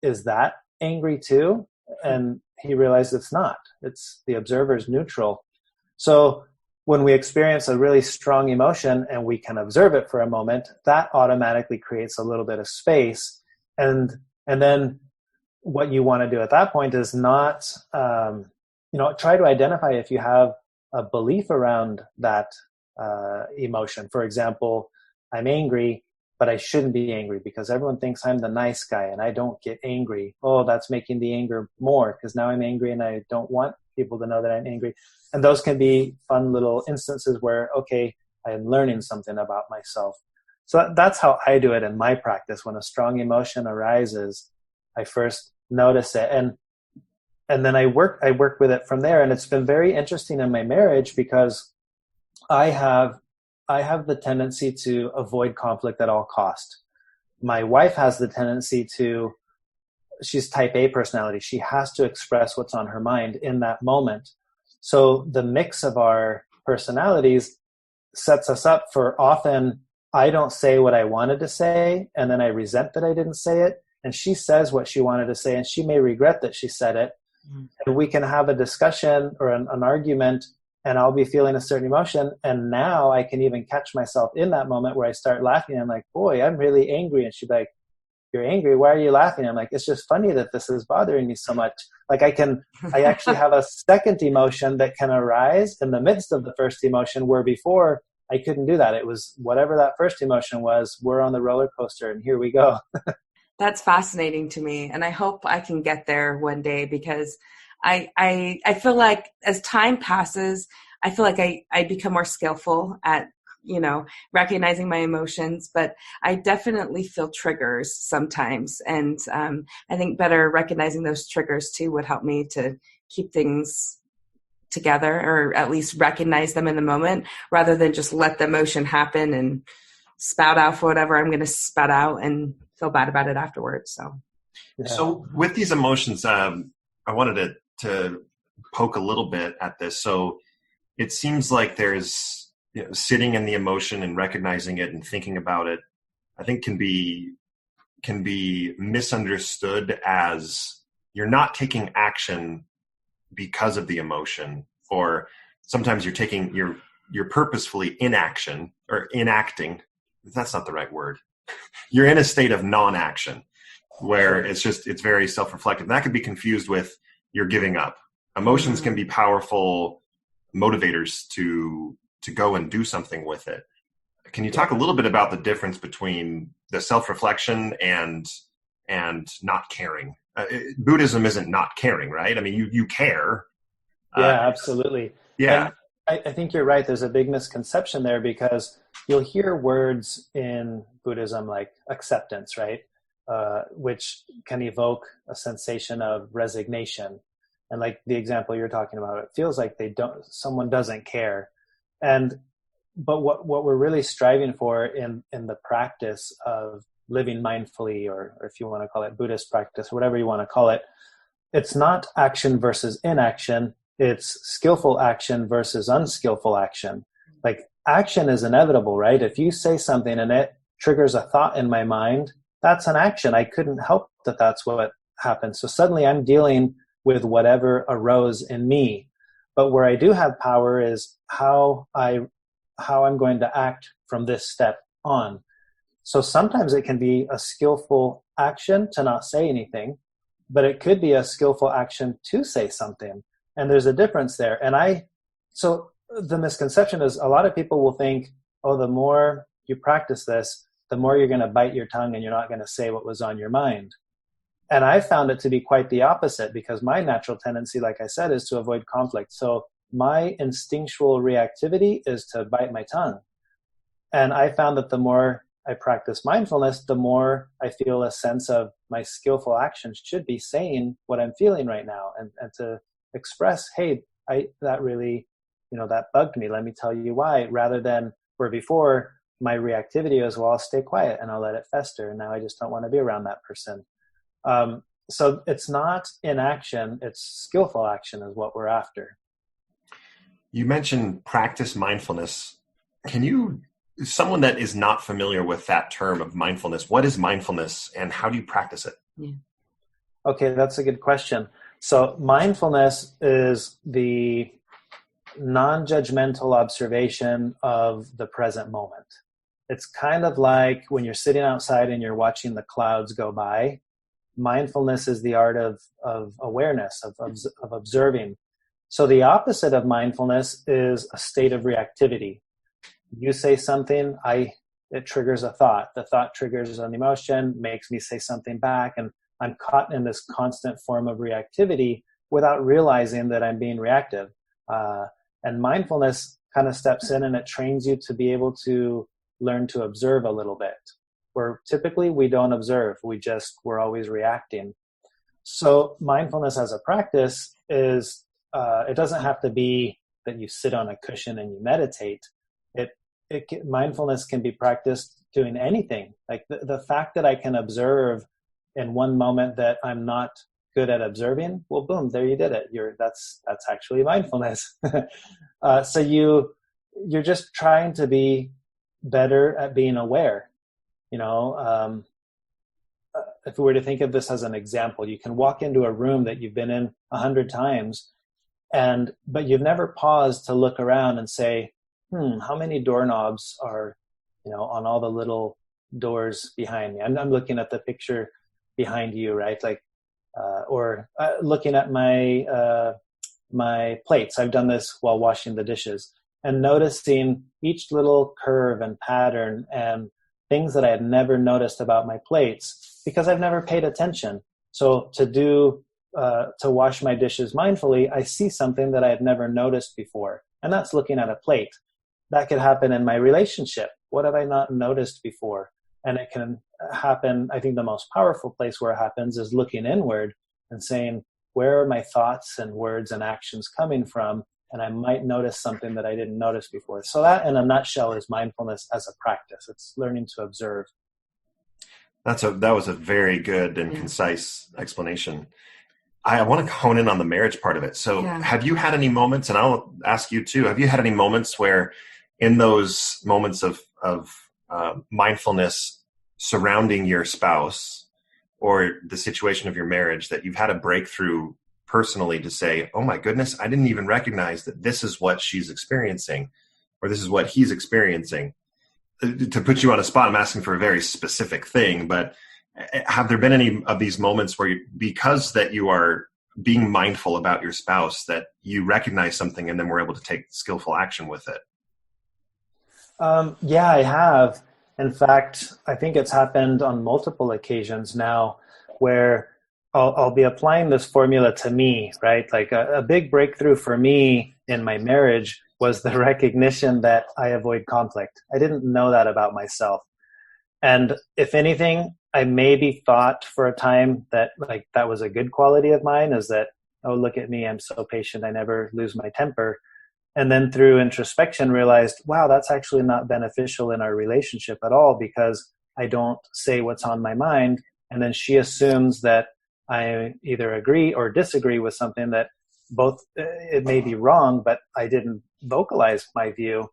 is that angry too? And he realized it's not. It's the observer's neutral. So when we experience a really strong emotion and we can observe it for a moment, that automatically creates a little bit of space. And then what you want to do at that point is not, try to identify if you have a belief around that emotion. For example, I'm angry, but I shouldn't be angry because everyone thinks I'm the nice guy and I don't get angry. Oh, that's making the anger more, because now I'm angry and I don't want people to know that I'm angry. And those can be fun little instances where, okay, I'm learning something about myself. So that's how I do it in my practice. When a strong emotion arises, I first notice it, and then I work with it from there. And it's been very interesting in my marriage, because I have the tendency to avoid conflict at all cost. My wife has the tendency she's type A personality. She has to express what's on her mind in that moment. So the mix of our personalities sets us up for, often I don't say what I wanted to say, and then I resent that I didn't say it. And she says what she wanted to say, and she may regret that she said it. And we can have a discussion or an argument, and I'll be feeling a certain emotion. And now I can even catch myself in that moment where I start laughing. I'm like, boy, I'm really angry. And she'd be like, you're angry? Why are you laughing? I'm like, it's just funny that this is bothering me so much. Like I actually have a second emotion that can arise in the midst of the first emotion, where before I couldn't do that. It was whatever that first emotion was, we're on the roller coaster and here we go. That's fascinating to me. And I hope I can get there one day, because I feel like as time passes, I feel like I become more skillful at, recognizing my emotions, but I definitely feel triggers sometimes. And I think better recognizing those triggers too would help me to keep things together, or at least recognize them in the moment, rather than just let the emotion happen and spout out for whatever I'm going to spout out and feel bad about it afterwards. So with these emotions, I wanted to poke a little bit at this. So it seems like there's, sitting in the emotion and recognizing it and thinking about it, I think can be misunderstood as you're not taking action because of the emotion, or sometimes you're purposefully inaction or inacting. That's not the right word. You're in a state of non-action where it's very self-reflective. And that could be confused with you're giving up. Emotions can be powerful motivators to go and do something with it. Can you talk a little bit about the difference between the self-reflection and not caring? Buddhism isn't not caring, right? I mean, you care. Yeah, absolutely. Yeah. And I think you're right. There's a big misconception there, because you'll hear words in Buddhism like acceptance, right? Which can evoke a sensation of resignation. And like the example you're talking about, it feels like someone doesn't care. But what we're really striving for in the practice of living mindfully, or if you want to call it Buddhist practice, whatever you want to call it, it's not action versus inaction. It's skillful action versus unskillful action. Like, action is inevitable, right? If you say something and it triggers a thought in my mind, that's an action. I couldn't help that that's what happened. So suddenly I'm dealing with whatever arose in me. But where I do have power is how I'm going to act from this step on. So sometimes it can be a skillful action to not say anything, but it could be a skillful action to say something. And there's a difference there. So the misconception is, a lot of people will think, oh, the more you practice this, the more you're going to bite your tongue and you're not going to say what was on your mind. And I found it to be quite the opposite, because my natural tendency, like I said, is to avoid conflict. So my instinctual reactivity is to bite my tongue. And I found that the more I practice mindfulness, the more I feel a sense of my skillful actions should be saying what I'm feeling right now, and to express, hey, that really, that bugged me. Let me tell you why, rather than where before my reactivity was, well, I'll stay quiet and I'll let it fester. And now I just don't want to be around that person. So it's not inaction, it's skillful action is what we're after. You mentioned practice mindfulness. Someone that is not familiar with that term of mindfulness, what is mindfulness and how do you practice it? Yeah. Okay, that's a good question. So mindfulness is the non-judgmental observation of the present moment. It's kind of like when you're sitting outside and you're watching the clouds go by. Mindfulness is the art of awareness, of observing. So the opposite of mindfulness is a state of reactivity. You say something, it triggers a thought. The thought triggers an emotion, makes me say something back, and I'm caught in this constant form of reactivity without realizing that I'm being reactive. And mindfulness kind of steps in and it trains you to be able to learn to observe a little bit. Where typically we don't observe, we're always reacting. So mindfulness as a practice is, it doesn't have to be that you sit on a cushion and you meditate. Mindfulness can be practiced doing anything. Like the fact that I can observe in one moment that I'm not good at observing, well, boom, there you did it. That's actually mindfulness. So you're just trying to be better at being aware. If we were to think of this as an example, you can walk into a room that you've been in 100 times But you've never paused to look around and say, how many doorknobs are, on all the little doors behind me? I'm looking at the picture behind you, right? Like, or looking at my plates. I've done this while washing the dishes, and noticing each little curve and pattern and things that I had never noticed about my plates because I've never paid attention. So to wash my dishes mindfully, I see something that I had never noticed before, and that's looking at a plate. That could happen in my relationship. What have I not noticed before? And it can happen. I think the most powerful place where it happens is looking inward and saying, where are my thoughts and words and actions coming from? And I might notice something that I didn't notice before. So that, in a nutshell, is mindfulness as a practice. It's learning to observe. That was a very good and concise explanation. I want to hone in on the marriage part of it. So have you had any moments, and I'll ask you too, have you had any moments where in those moments of mindfulness surrounding your spouse or the situation of your marriage that you've had a breakthrough personally to say, oh my goodness, I didn't even recognize that this is what she's experiencing or this is what he's experiencing? To put you on a spot, I'm asking for a very specific thing, but have there been any of these moments where because that you are being mindful about your spouse, that you recognize something and then we're able to take skillful action with it? Yeah, I have. In fact, I think it's happened on multiple occasions now where I'll be applying this formula to me, right? Like a big breakthrough for me in my marriage was the recognition that I avoid conflict. I didn't know that about myself. And if anything, I maybe thought for a time that like that was a good quality of mine, is that, oh, look at me, I'm so patient, I never lose my temper. And then through introspection realized, wow, that's actually not beneficial in our relationship at all, because I don't say what's on my mind. And then she assumes that I either agree or disagree with something that both, it may be wrong, but I didn't vocalize my view.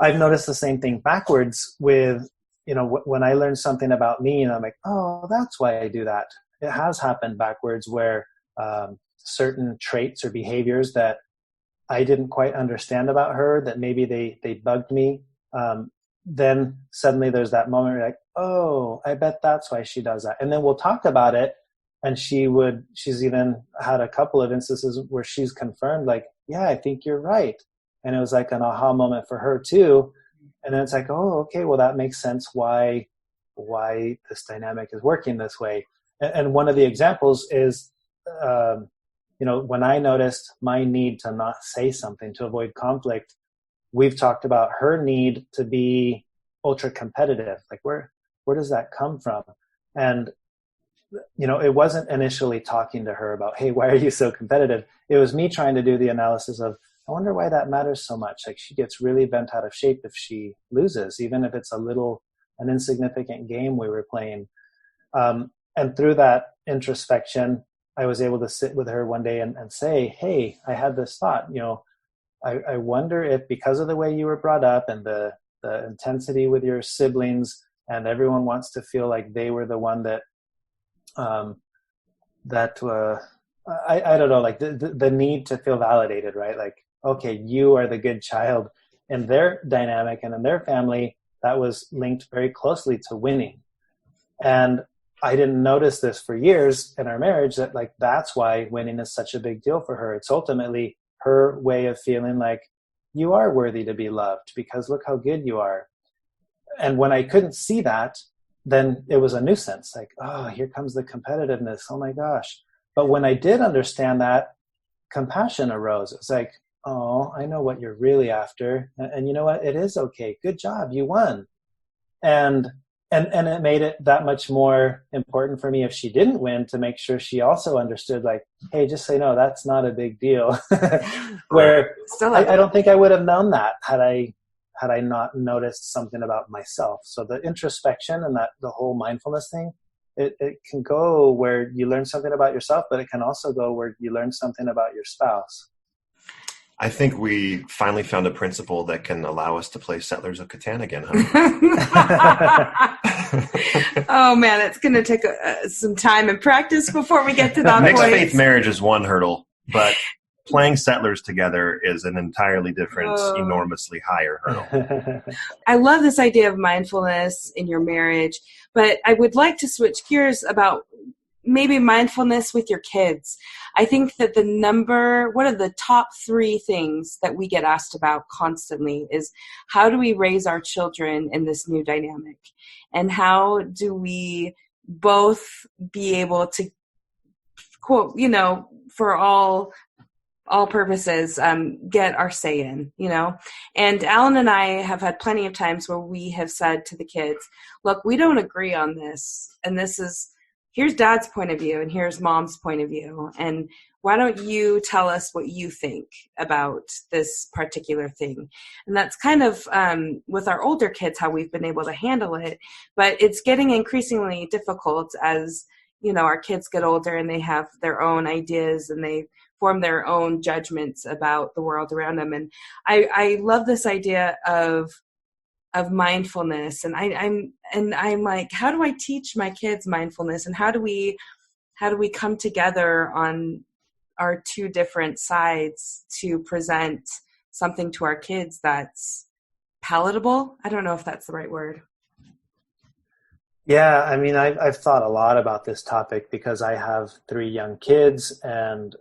I've noticed the same thing backwards with, when I learn something about me and I'm like, oh, that's why I do that. It has happened backwards where certain traits or behaviors that I didn't quite understand about her, that maybe they bugged me. Then suddenly there's that moment where you're like, oh, I bet that's why she does that. And then we'll talk about it. And she's even had a couple of instances where she's confirmed, like, yeah, I think you're right. And it was like an aha moment for her too. And then it's like, oh, okay, well, that makes sense why this dynamic is working this way. And one of the examples is, when I noticed my need to not say something to avoid conflict, we've talked about her need to be ultra competitive. Like, where does that come from? And it wasn't initially talking to her about, hey, why are you so competitive? It was me trying to do the analysis of, I wonder why that matters so much. Like, she gets really bent out of shape if she loses, even if it's an insignificant game we were playing. And through that introspection, I was able to sit with her one day and say, hey, I had this thought, I wonder if because of the way you were brought up and the intensity with your siblings, and everyone wants to feel like they were the one that I don't know, like the need to feel validated, right? Like, okay, you are the good child. In their dynamic and in their family, that was linked very closely to winning. And I didn't notice this for years in our marriage, that like, that's why winning is such a big deal for her. It's ultimately her way of feeling like you are worthy to be loved because look how good you are. And when I couldn't see that, then it was a nuisance. Like, oh, here comes the competitiveness. Oh my gosh. But when I did understand that, compassion arose. It was like, oh, I know what you're really after. And you know what? It is okay. Good job. You won. And it made it that much more important for me if she didn't win to make sure she also understood, like, hey, just say no, that's not a big deal. Where I don't think I would have known that had I not noticed something about myself. So the introspection and the whole mindfulness thing, it can go where you learn something about yourself, but it can also go where you learn something about your spouse. I think we finally found a principle that can allow us to play Settlers of Catan again, huh? Oh man, it's going to take some time and practice before we get to that Mixed point. faith marriage is one hurdle, but playing Settlers together is an entirely different, enormously higher hurdle. I love this idea of mindfulness in your marriage, but I would like to switch gears about maybe mindfulness with your kids. I think that one of the top 3 things that we get asked about constantly is, how do we raise our children in this new dynamic? And how do we both be able to, quote, for all purposes, get our say in, And Alan and I have had plenty of times where we have said to the kids, look, we don't agree on this. And here's Dad's point of view and here's Mom's point of view. And why don't you tell us what you think about this particular thing? And that's kind of, with our older kids, how we've been able to handle it. But it's getting increasingly difficult as, our kids get older and they have their own ideas and they form their own judgments about the world around them. And I love this idea of mindfulness. And I'm like, how do I teach my kids mindfulness? And how do we come together on our 2 different sides to present something to our kids that's palatable? I don't know if that's the right word. Yeah, I mean, I've thought a lot about this topic because I have 3 young kids and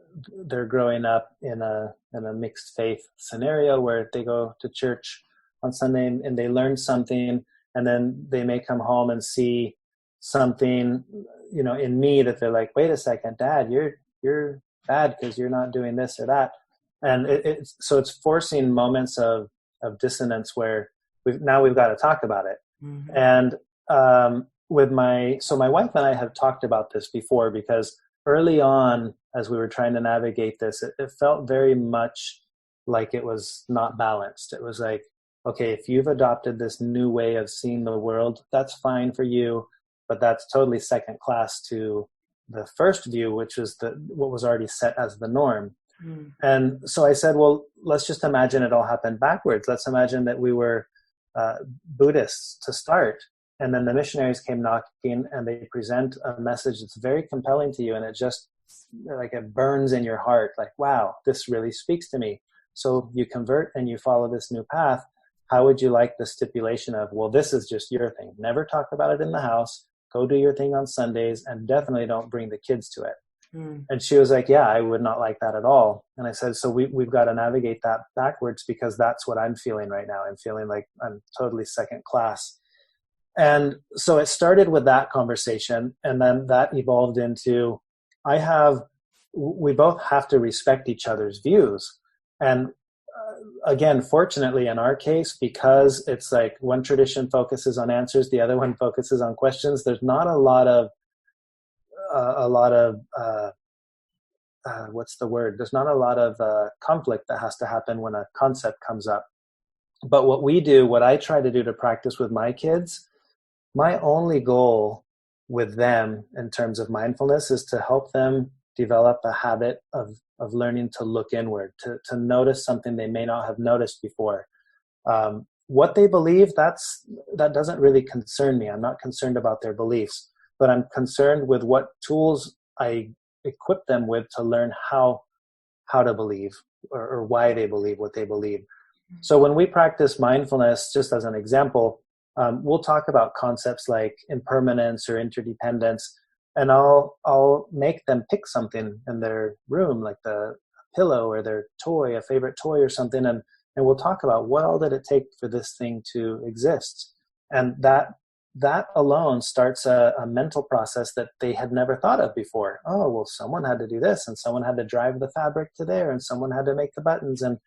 they're growing up in a mixed faith scenario where they go to church on Sunday and they learn something, and then they may come home and see something, in me that they're like, wait a second, Dad, you're bad because you're not doing this or that. And so it's forcing moments of dissonance where we've got to talk about it. Mm-hmm. And so my wife and I have talked about this before, because early on, as we were trying to navigate this, it felt very much like it was not balanced. It was like, okay, if you've adopted this new way of seeing the world, that's fine for you, but that's totally second class to the first view, which is what was already set as the norm. Mm. And so I said, well, let's just imagine it all happened backwards. Let's imagine that we were Buddhists to start. And then the missionaries came knocking and they present a message that's very compelling to you. And it just it burns in your heart. Like, wow, this really speaks to me. So you convert and you follow this new path. How would you like the stipulation of, well, this is just your thing. Never talk about it in the house. Go do your thing on Sundays and definitely don't bring the kids to it. Mm. And she was like, yeah, I would not like that at all. And I said, so we've got to navigate that backwards, because that's what I'm feeling right now. I'm feeling like I'm totally second class. And so it started with that conversation, and then that evolved into, we both have to respect each other's views. And again, fortunately in our case, because it's like one tradition focuses on answers, the other one focuses on questions, there's not a lot of what's the word? There's not a lot of conflict that has to happen when a concept comes up. But what I try to do to practice with my kids, my only goal with them in terms of mindfulness is to help them develop a habit of learning to look inward, to notice something they may not have noticed before. What they believe, that doesn't really concern me. I'm not concerned about their beliefs, but I'm concerned with what tools I equip them with to learn how to believe or why they believe what they believe. So when we practice mindfulness, just as an example, we'll talk about concepts like impermanence or interdependence, and I'll make them pick something in their room, like the pillow or their toy, a favorite toy or something, and we'll talk about what all did it take for this thing to exist. And that alone starts a mental process that they had never thought of before. Oh, well, someone had to do this, and someone had to drive the fabric to there, and someone had to make the buttons, and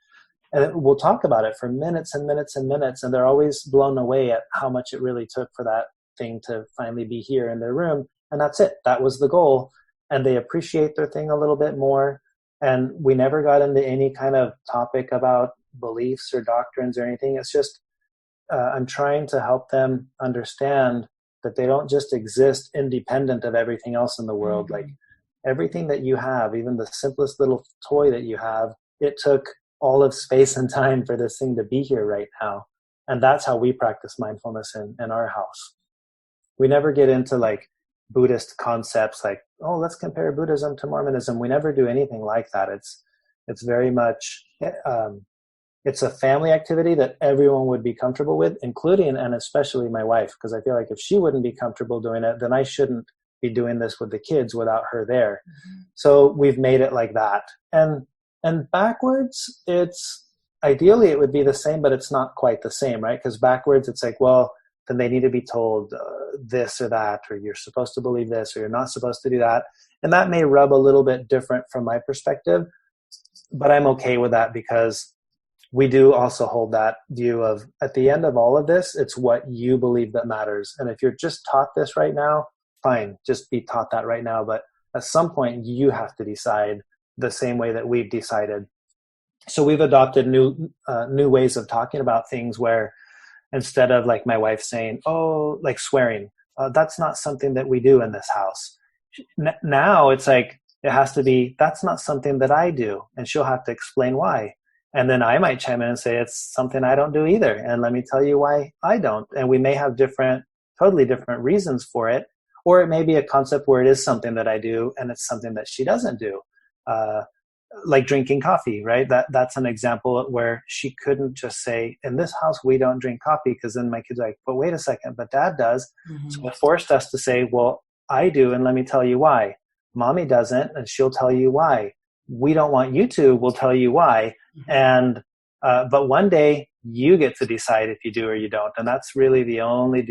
we'll talk about it for minutes and minutes and minutes, and they're always blown away at how much it really took for that thing to finally be here in their room. And that's it. That was the goal. And they appreciate their thing a little bit more. And we never got into any kind of topic about beliefs or doctrines or anything. It's just I'm trying to help them understand that they don't just exist independent of everything else in the world. Mm-hmm. Like everything that you have, even the simplest little toy that you have, it took all of space and time for this thing to be here right now. And that's how we practice mindfulness in our house. We never get into like Buddhist concepts like, oh, let's compare Buddhism to Mormonism. We never do anything like that. It's very much, it's a family activity that everyone would be comfortable with, including and especially my wife, because I feel like if she wouldn't be comfortable doing it, then I shouldn't be doing this with the kids without her there. Mm-hmm. So we've made it like that. And backwards, it's ideally it would be the same, but it's not quite the same, right? Because backwards, it's like, well, then they need to be told this or that, or you're supposed to believe this, or you're not supposed to do that. And that may rub a little bit different from my perspective, but I'm okay with that because we do also hold that view of at the end of all of this, it's what you believe that matters. And if you're just taught this right now, fine, just be taught that right now. But at some point, you have to decide the same way that we've decided. So we've adopted new ways of talking about things where instead of like my wife saying, oh, like swearing, that's not something that we do in this house. Now it's like, it has to be, that's not something that I do. And she'll have to explain why. And then I might chime in and say, it's something I don't do either. And let me tell you why I don't. And we may have totally different reasons for it. Or it may be a concept where it is something that I do and it's something that she doesn't do. Like drinking coffee, right? That's an example where she couldn't just say, in this house, we don't drink coffee, because then my kid's like, but wait a second, but dad does. Mm-hmm. So it forced us to say, well, I do, and let me tell you why. Mommy doesn't, and she'll tell you why. We don't want you to, we'll tell you why. Mm-hmm. And but one day you get to decide if you do or you don't. And that's really the only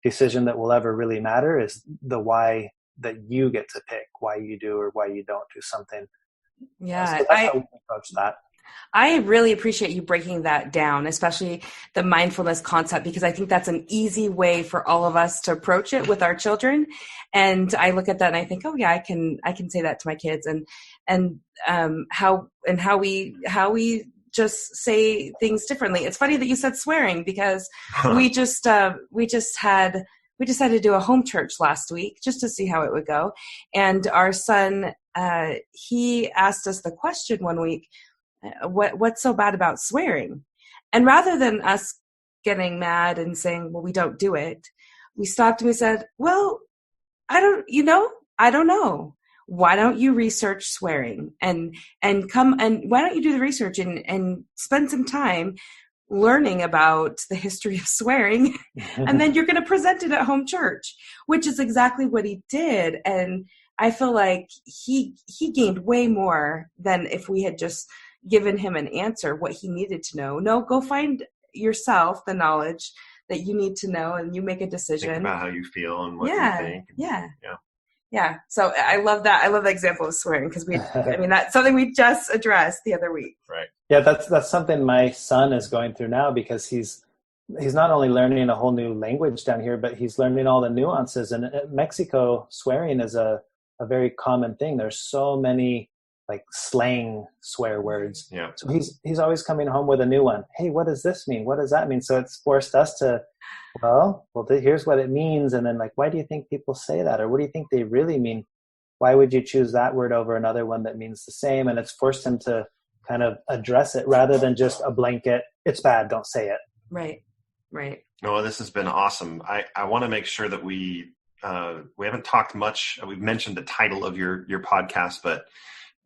decision that will ever really matter, is the why that you get to pick, why you do or why you don't do something. Yeah, so that's how we approach that. I really appreciate you breaking that down, especially the mindfulness concept, because I think that's an easy way for all of us to approach it with our children. And I look at that and I think, oh yeah, I can say that to my kids, and how we just say things differently. It's funny that you said swearing, because we just had to do a home church last week just to see how it would go. And our son, he asked us the question one week, what's so bad about swearing? And rather than us getting mad and saying, well, we don't do it, we stopped and we said, well, I don't know. Why don't you research swearing and why don't you do the research and spend some time learning about the history of swearing, and then you're going to present it at home church, which is exactly what he did. And I feel like he gained way more than if we had just given him an answer, what he needed to know. No, go find yourself the knowledge that you need to know, and you make a decision. Think about how you feel and what you think. Yeah. So I love that. I love the example of swearing, because that's something we just addressed the other week. Right. Yeah, that's something my son is going through now, because he's not only learning a whole new language down here, but he's learning all the nuances. And in Mexico, swearing is a very common thing. There's so many like slang swear words. Yeah. So he's always coming home with a new one. Hey, what does this mean? What does that mean? So it's forced us to, well, here's what it means. And then like, why do you think people say that? Or what do you think they really mean? Why would you choose that word over another one that means the same? And it's forced him to kind of address it rather than just a blanket, it's bad, don't say it. Right. Noah, this has been awesome. I want to make sure that we haven't talked much. We've mentioned the title of your podcast, but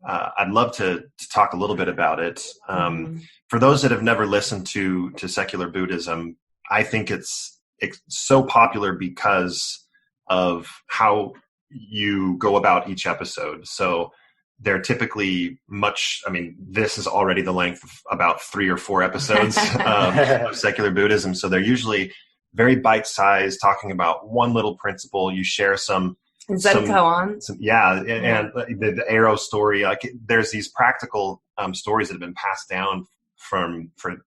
I'd love to talk a little bit about it. For those that have never listened to Secular Buddhism, I think it's so popular because of how you go about each episode. So they're typically this is already the length of about 3 or 4 episodes of Secular Buddhism. So they're usually very bite-sized, talking about one little principle. You share some Zen koan. And the arrow story. Like there's these practical stories that have been passed down for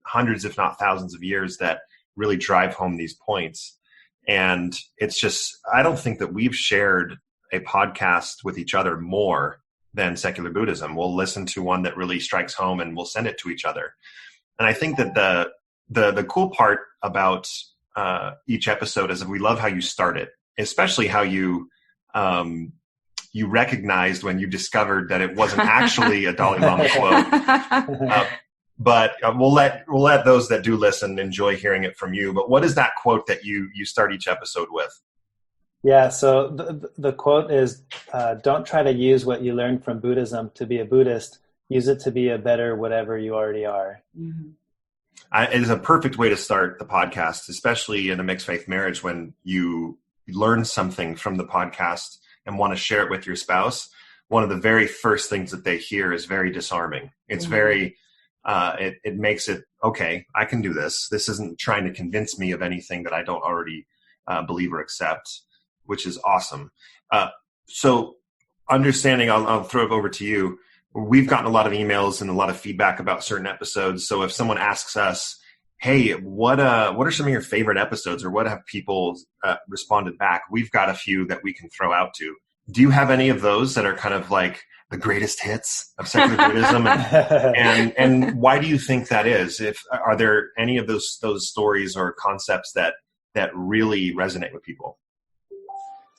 hundreds, if not thousands of years, that really drive home these points. And it's just, I don't think that we've shared a podcast with each other more than Secular Buddhism. We'll listen to one that really strikes home and we'll send it to each other. And I think that the cool part about each episode is that we love how you start it, especially how you recognized when you discovered that it wasn't actually a Dalai Lama quote. But we'll let those that do listen enjoy hearing it from you. But what is that quote that you start each episode with? Yeah, so the quote is, don't try to use what you learned from Buddhism to be a Buddhist. Use it to be a better whatever you already are. Mm-hmm. It is a perfect way to start the podcast, especially in a mixed faith marriage when you learn something from the podcast and want to share it with your spouse. One of the very first things that they hear is very disarming. It's very, it makes it, okay, I can do this. This isn't trying to convince me of anything that I don't already believe or accept, which is awesome. So understanding, I'll throw it over to you. We've gotten a lot of emails and a lot of feedback about certain episodes. So if someone asks us, hey, what are some of your favorite episodes, or what have people responded back? We've got a few that we can throw out to. Do you have any of those that are kind of like the greatest hits of secular Buddhism? And why do you think that is? Are there any of those stories or concepts that really resonate with people?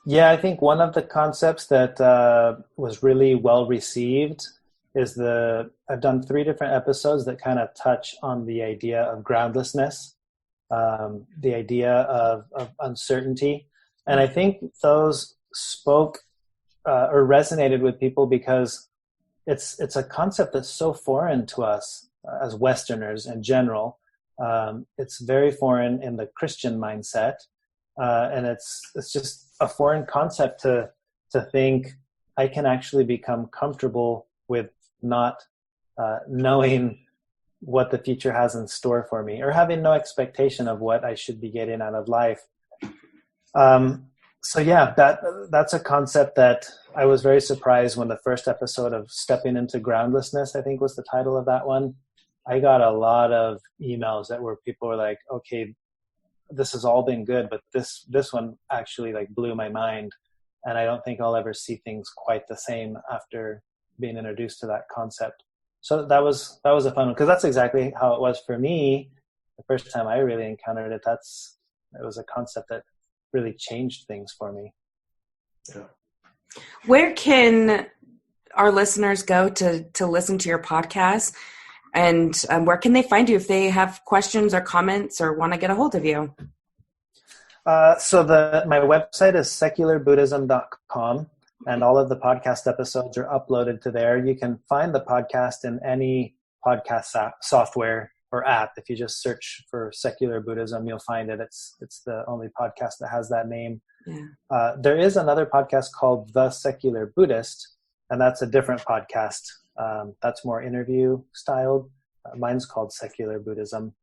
Yeah, I think one of the concepts that was really well received is I've done 3 different episodes that kind of touch on the idea of groundlessness, the idea of uncertainty. And I think those spoke or resonated with people because it's a concept that's so foreign to us as Westerners in general. It's very foreign in the Christian mindset. And it's just a foreign concept to think I can actually become comfortable with not knowing what the future has in store for me, or having no expectation of what I should be getting out of life. So yeah, that's a concept that I was very surprised when the first episode of Stepping into Groundlessness, I think was the title of that one. I got a lot of emails that were people were like, okay, this has all been good, but this one actually like blew my mind. And I don't think I'll ever see things quite the same after being introduced to that concept. So that was a fun one, because that's exactly how it was for me. The first time I really encountered it, it was a concept that really changed things for me. Yeah. Where can our listeners go to listen to your podcast? And where can they find you if they have questions or comments or want to get a hold of you? So my website is secularbuddhism.com, and all of the podcast episodes are uploaded to there. You can find the podcast in any podcast software or app. If you just search for Secular Buddhism, you'll find it. It's the only podcast that has that name. Yeah. There is another podcast called The Secular Buddhist, and that's a different podcast. That's more interview styled. Mine's called Secular Buddhism.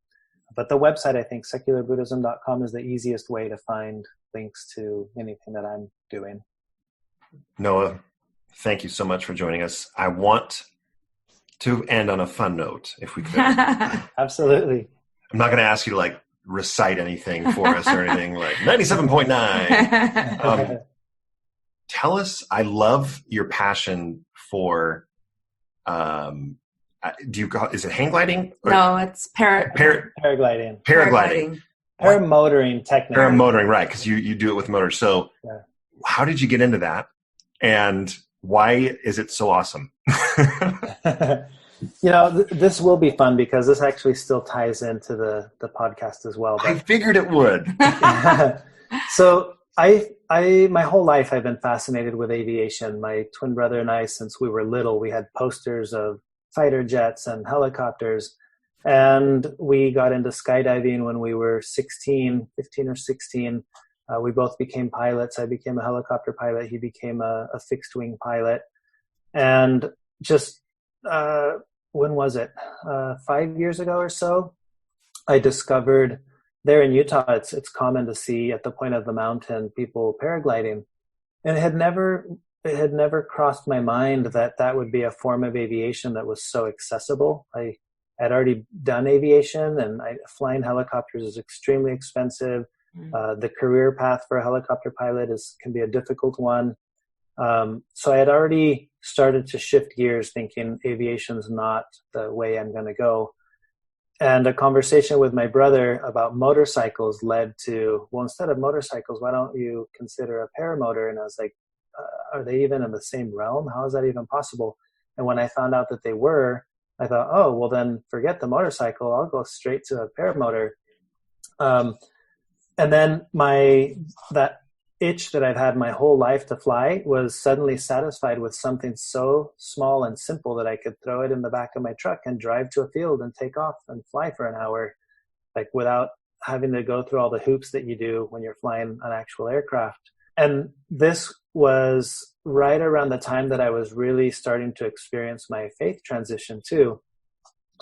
But the website, I think, secularbuddhism.com is the easiest way to find links to anything that I'm doing. Noah, thank you so much for joining us. I want to end on a fun note, if we could. Absolutely. I'm not going to ask you to like recite anything for us or anything like 97.9. Tell us, I love your passion for, is it hang gliding? No, it's paragliding. Paramotoring, technically. Paramotoring, right, because you do it with motors. So how did you get into that? And why is it so awesome? This will be fun because this actually still ties into the podcast as well. But I figured it would. So my whole life I've been fascinated with aviation. My twin brother and I, since we were little, we had posters of fighter jets and helicopters. And we got into skydiving when we were 15 or 16. We both became pilots. I became a helicopter pilot. He became a fixed wing pilot. And just, when was it? 5 years ago or so, I discovered there in Utah, it's common to see at the point of the mountain people paragliding. And it had never crossed my mind that would be a form of aviation that was so accessible. I had already done aviation, and flying helicopters is extremely expensive. The career path for a helicopter pilot can be a difficult one. So I had already started to shift gears, thinking aviation's not the way I'm going to go. And a conversation with my brother about motorcycles led to, well, instead of motorcycles, why don't you consider a paramotor? And I was like, are they even in the same realm? How is that even possible? And when I found out that they were, I thought, oh, well then forget the motorcycle. I'll go straight to a paramotor. And then that itch that I've had my whole life to fly was suddenly satisfied with something so small and simple that I could throw it in the back of my truck and drive to a field and take off and fly for an hour, like without having to go through all the hoops that you do when you're flying an actual aircraft. And this was right around the time that I was really starting to experience my faith transition too.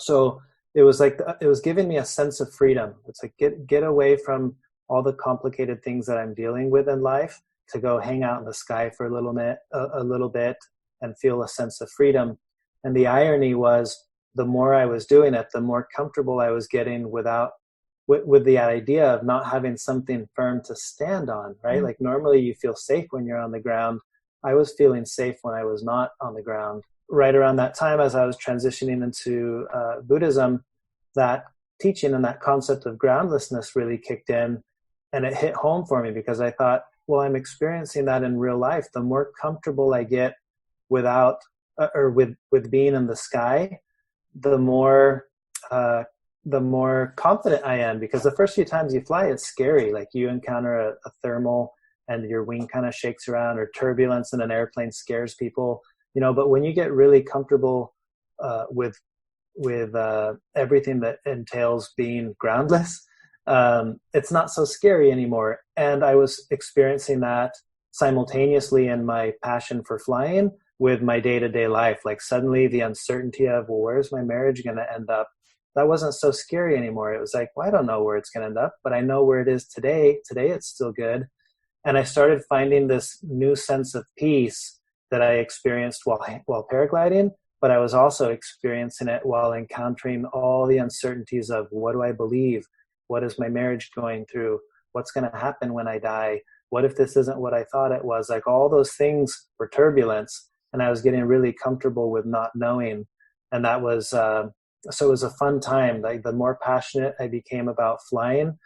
So it was like, it was giving me a sense of freedom. It's like, get away from all the complicated things that I'm dealing with in life, to go hang out in the sky for a little bit and feel a sense of freedom. And the irony was, the more I was doing it, the more comfortable I was getting with the idea of not having something firm to stand on, right? Mm-hmm. Like normally you feel safe when you're on the ground. I was feeling safe when I was not on the ground. Right around that time, as I was transitioning into Buddhism, that teaching and that concept of groundlessness really kicked in, and it hit home for me, because I thought, well, I'm experiencing that in real life. The more comfortable I get with being in the sky, the more confident I am, because the first few times you fly, it's scary. Like you encounter a thermal and your wing kind of shakes around, or turbulence in an airplane scares people, but when you get really comfortable with everything that entails being groundless, it's not so scary anymore. And I was experiencing that simultaneously in my passion for flying with my day-to-day life. Like suddenly the uncertainty of, well, where's my marriage going to end up? That wasn't so scary anymore. It was like, well, I don't know where it's going to end up, but I know where it is today. Today it's still good. And I started finding this new sense of peace that I experienced while paragliding, but I was also experiencing it while encountering all the uncertainties of, what do I believe? What is my marriage going through? What's going to happen when I die? What if this isn't what I thought it was? Like all those things were turbulence, and I was getting really comfortable with not knowing. And that was, so it was a fun time. Like the more passionate I became about flying,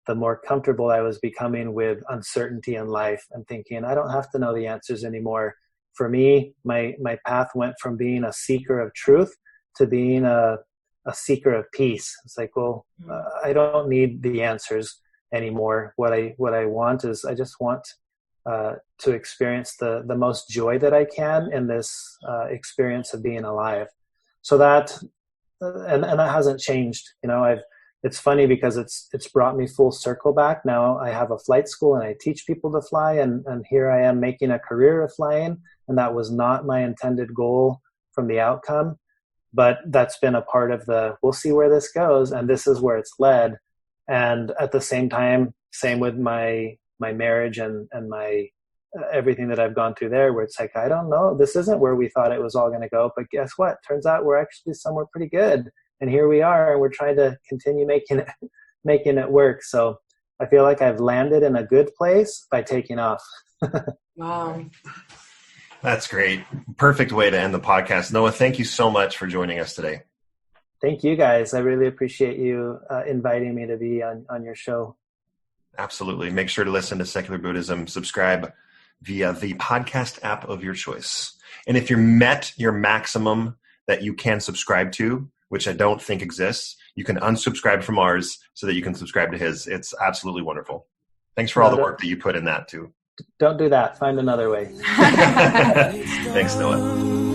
the more comfortable I was becoming with uncertainty in life and thinking, I don't have to know the answers anymore. For me, my path went from being a seeker of truth to being a seeker of peace. It's like, well, I don't need the answers anymore. What I want is, I just want to experience the most joy that I can in this experience of being alive. So that, and that hasn't changed. It's funny because it's brought me full circle back. Now I have a flight school and I teach people to fly, and here I am making a career of flying, and that was not my intended goal from the outcome, but that's been a part of we'll see where this goes, and this is where it's led. And at the same time, same with my marriage and my everything that I've gone through there, where it's like, I don't know, this isn't where we thought it was all going to go, but guess what? Turns out we're actually somewhere pretty good. And here we are, and we're trying to continue making it work. So I feel like I've landed in a good place by taking off. Wow. That's great. Perfect way to end the podcast. Noah, thank you so much for joining us today. Thank you, guys. I really appreciate you inviting me to be on your show. Absolutely. Make sure to listen to Secular Buddhism. Subscribe via the podcast app of your choice. And if you're met your maximum that you can subscribe to, which I don't think exists, you can unsubscribe from ours so that you can subscribe to his. It's absolutely wonderful. Thanks for all the work that you put in that too. Don't do that. Find another way. Thanks, Noah.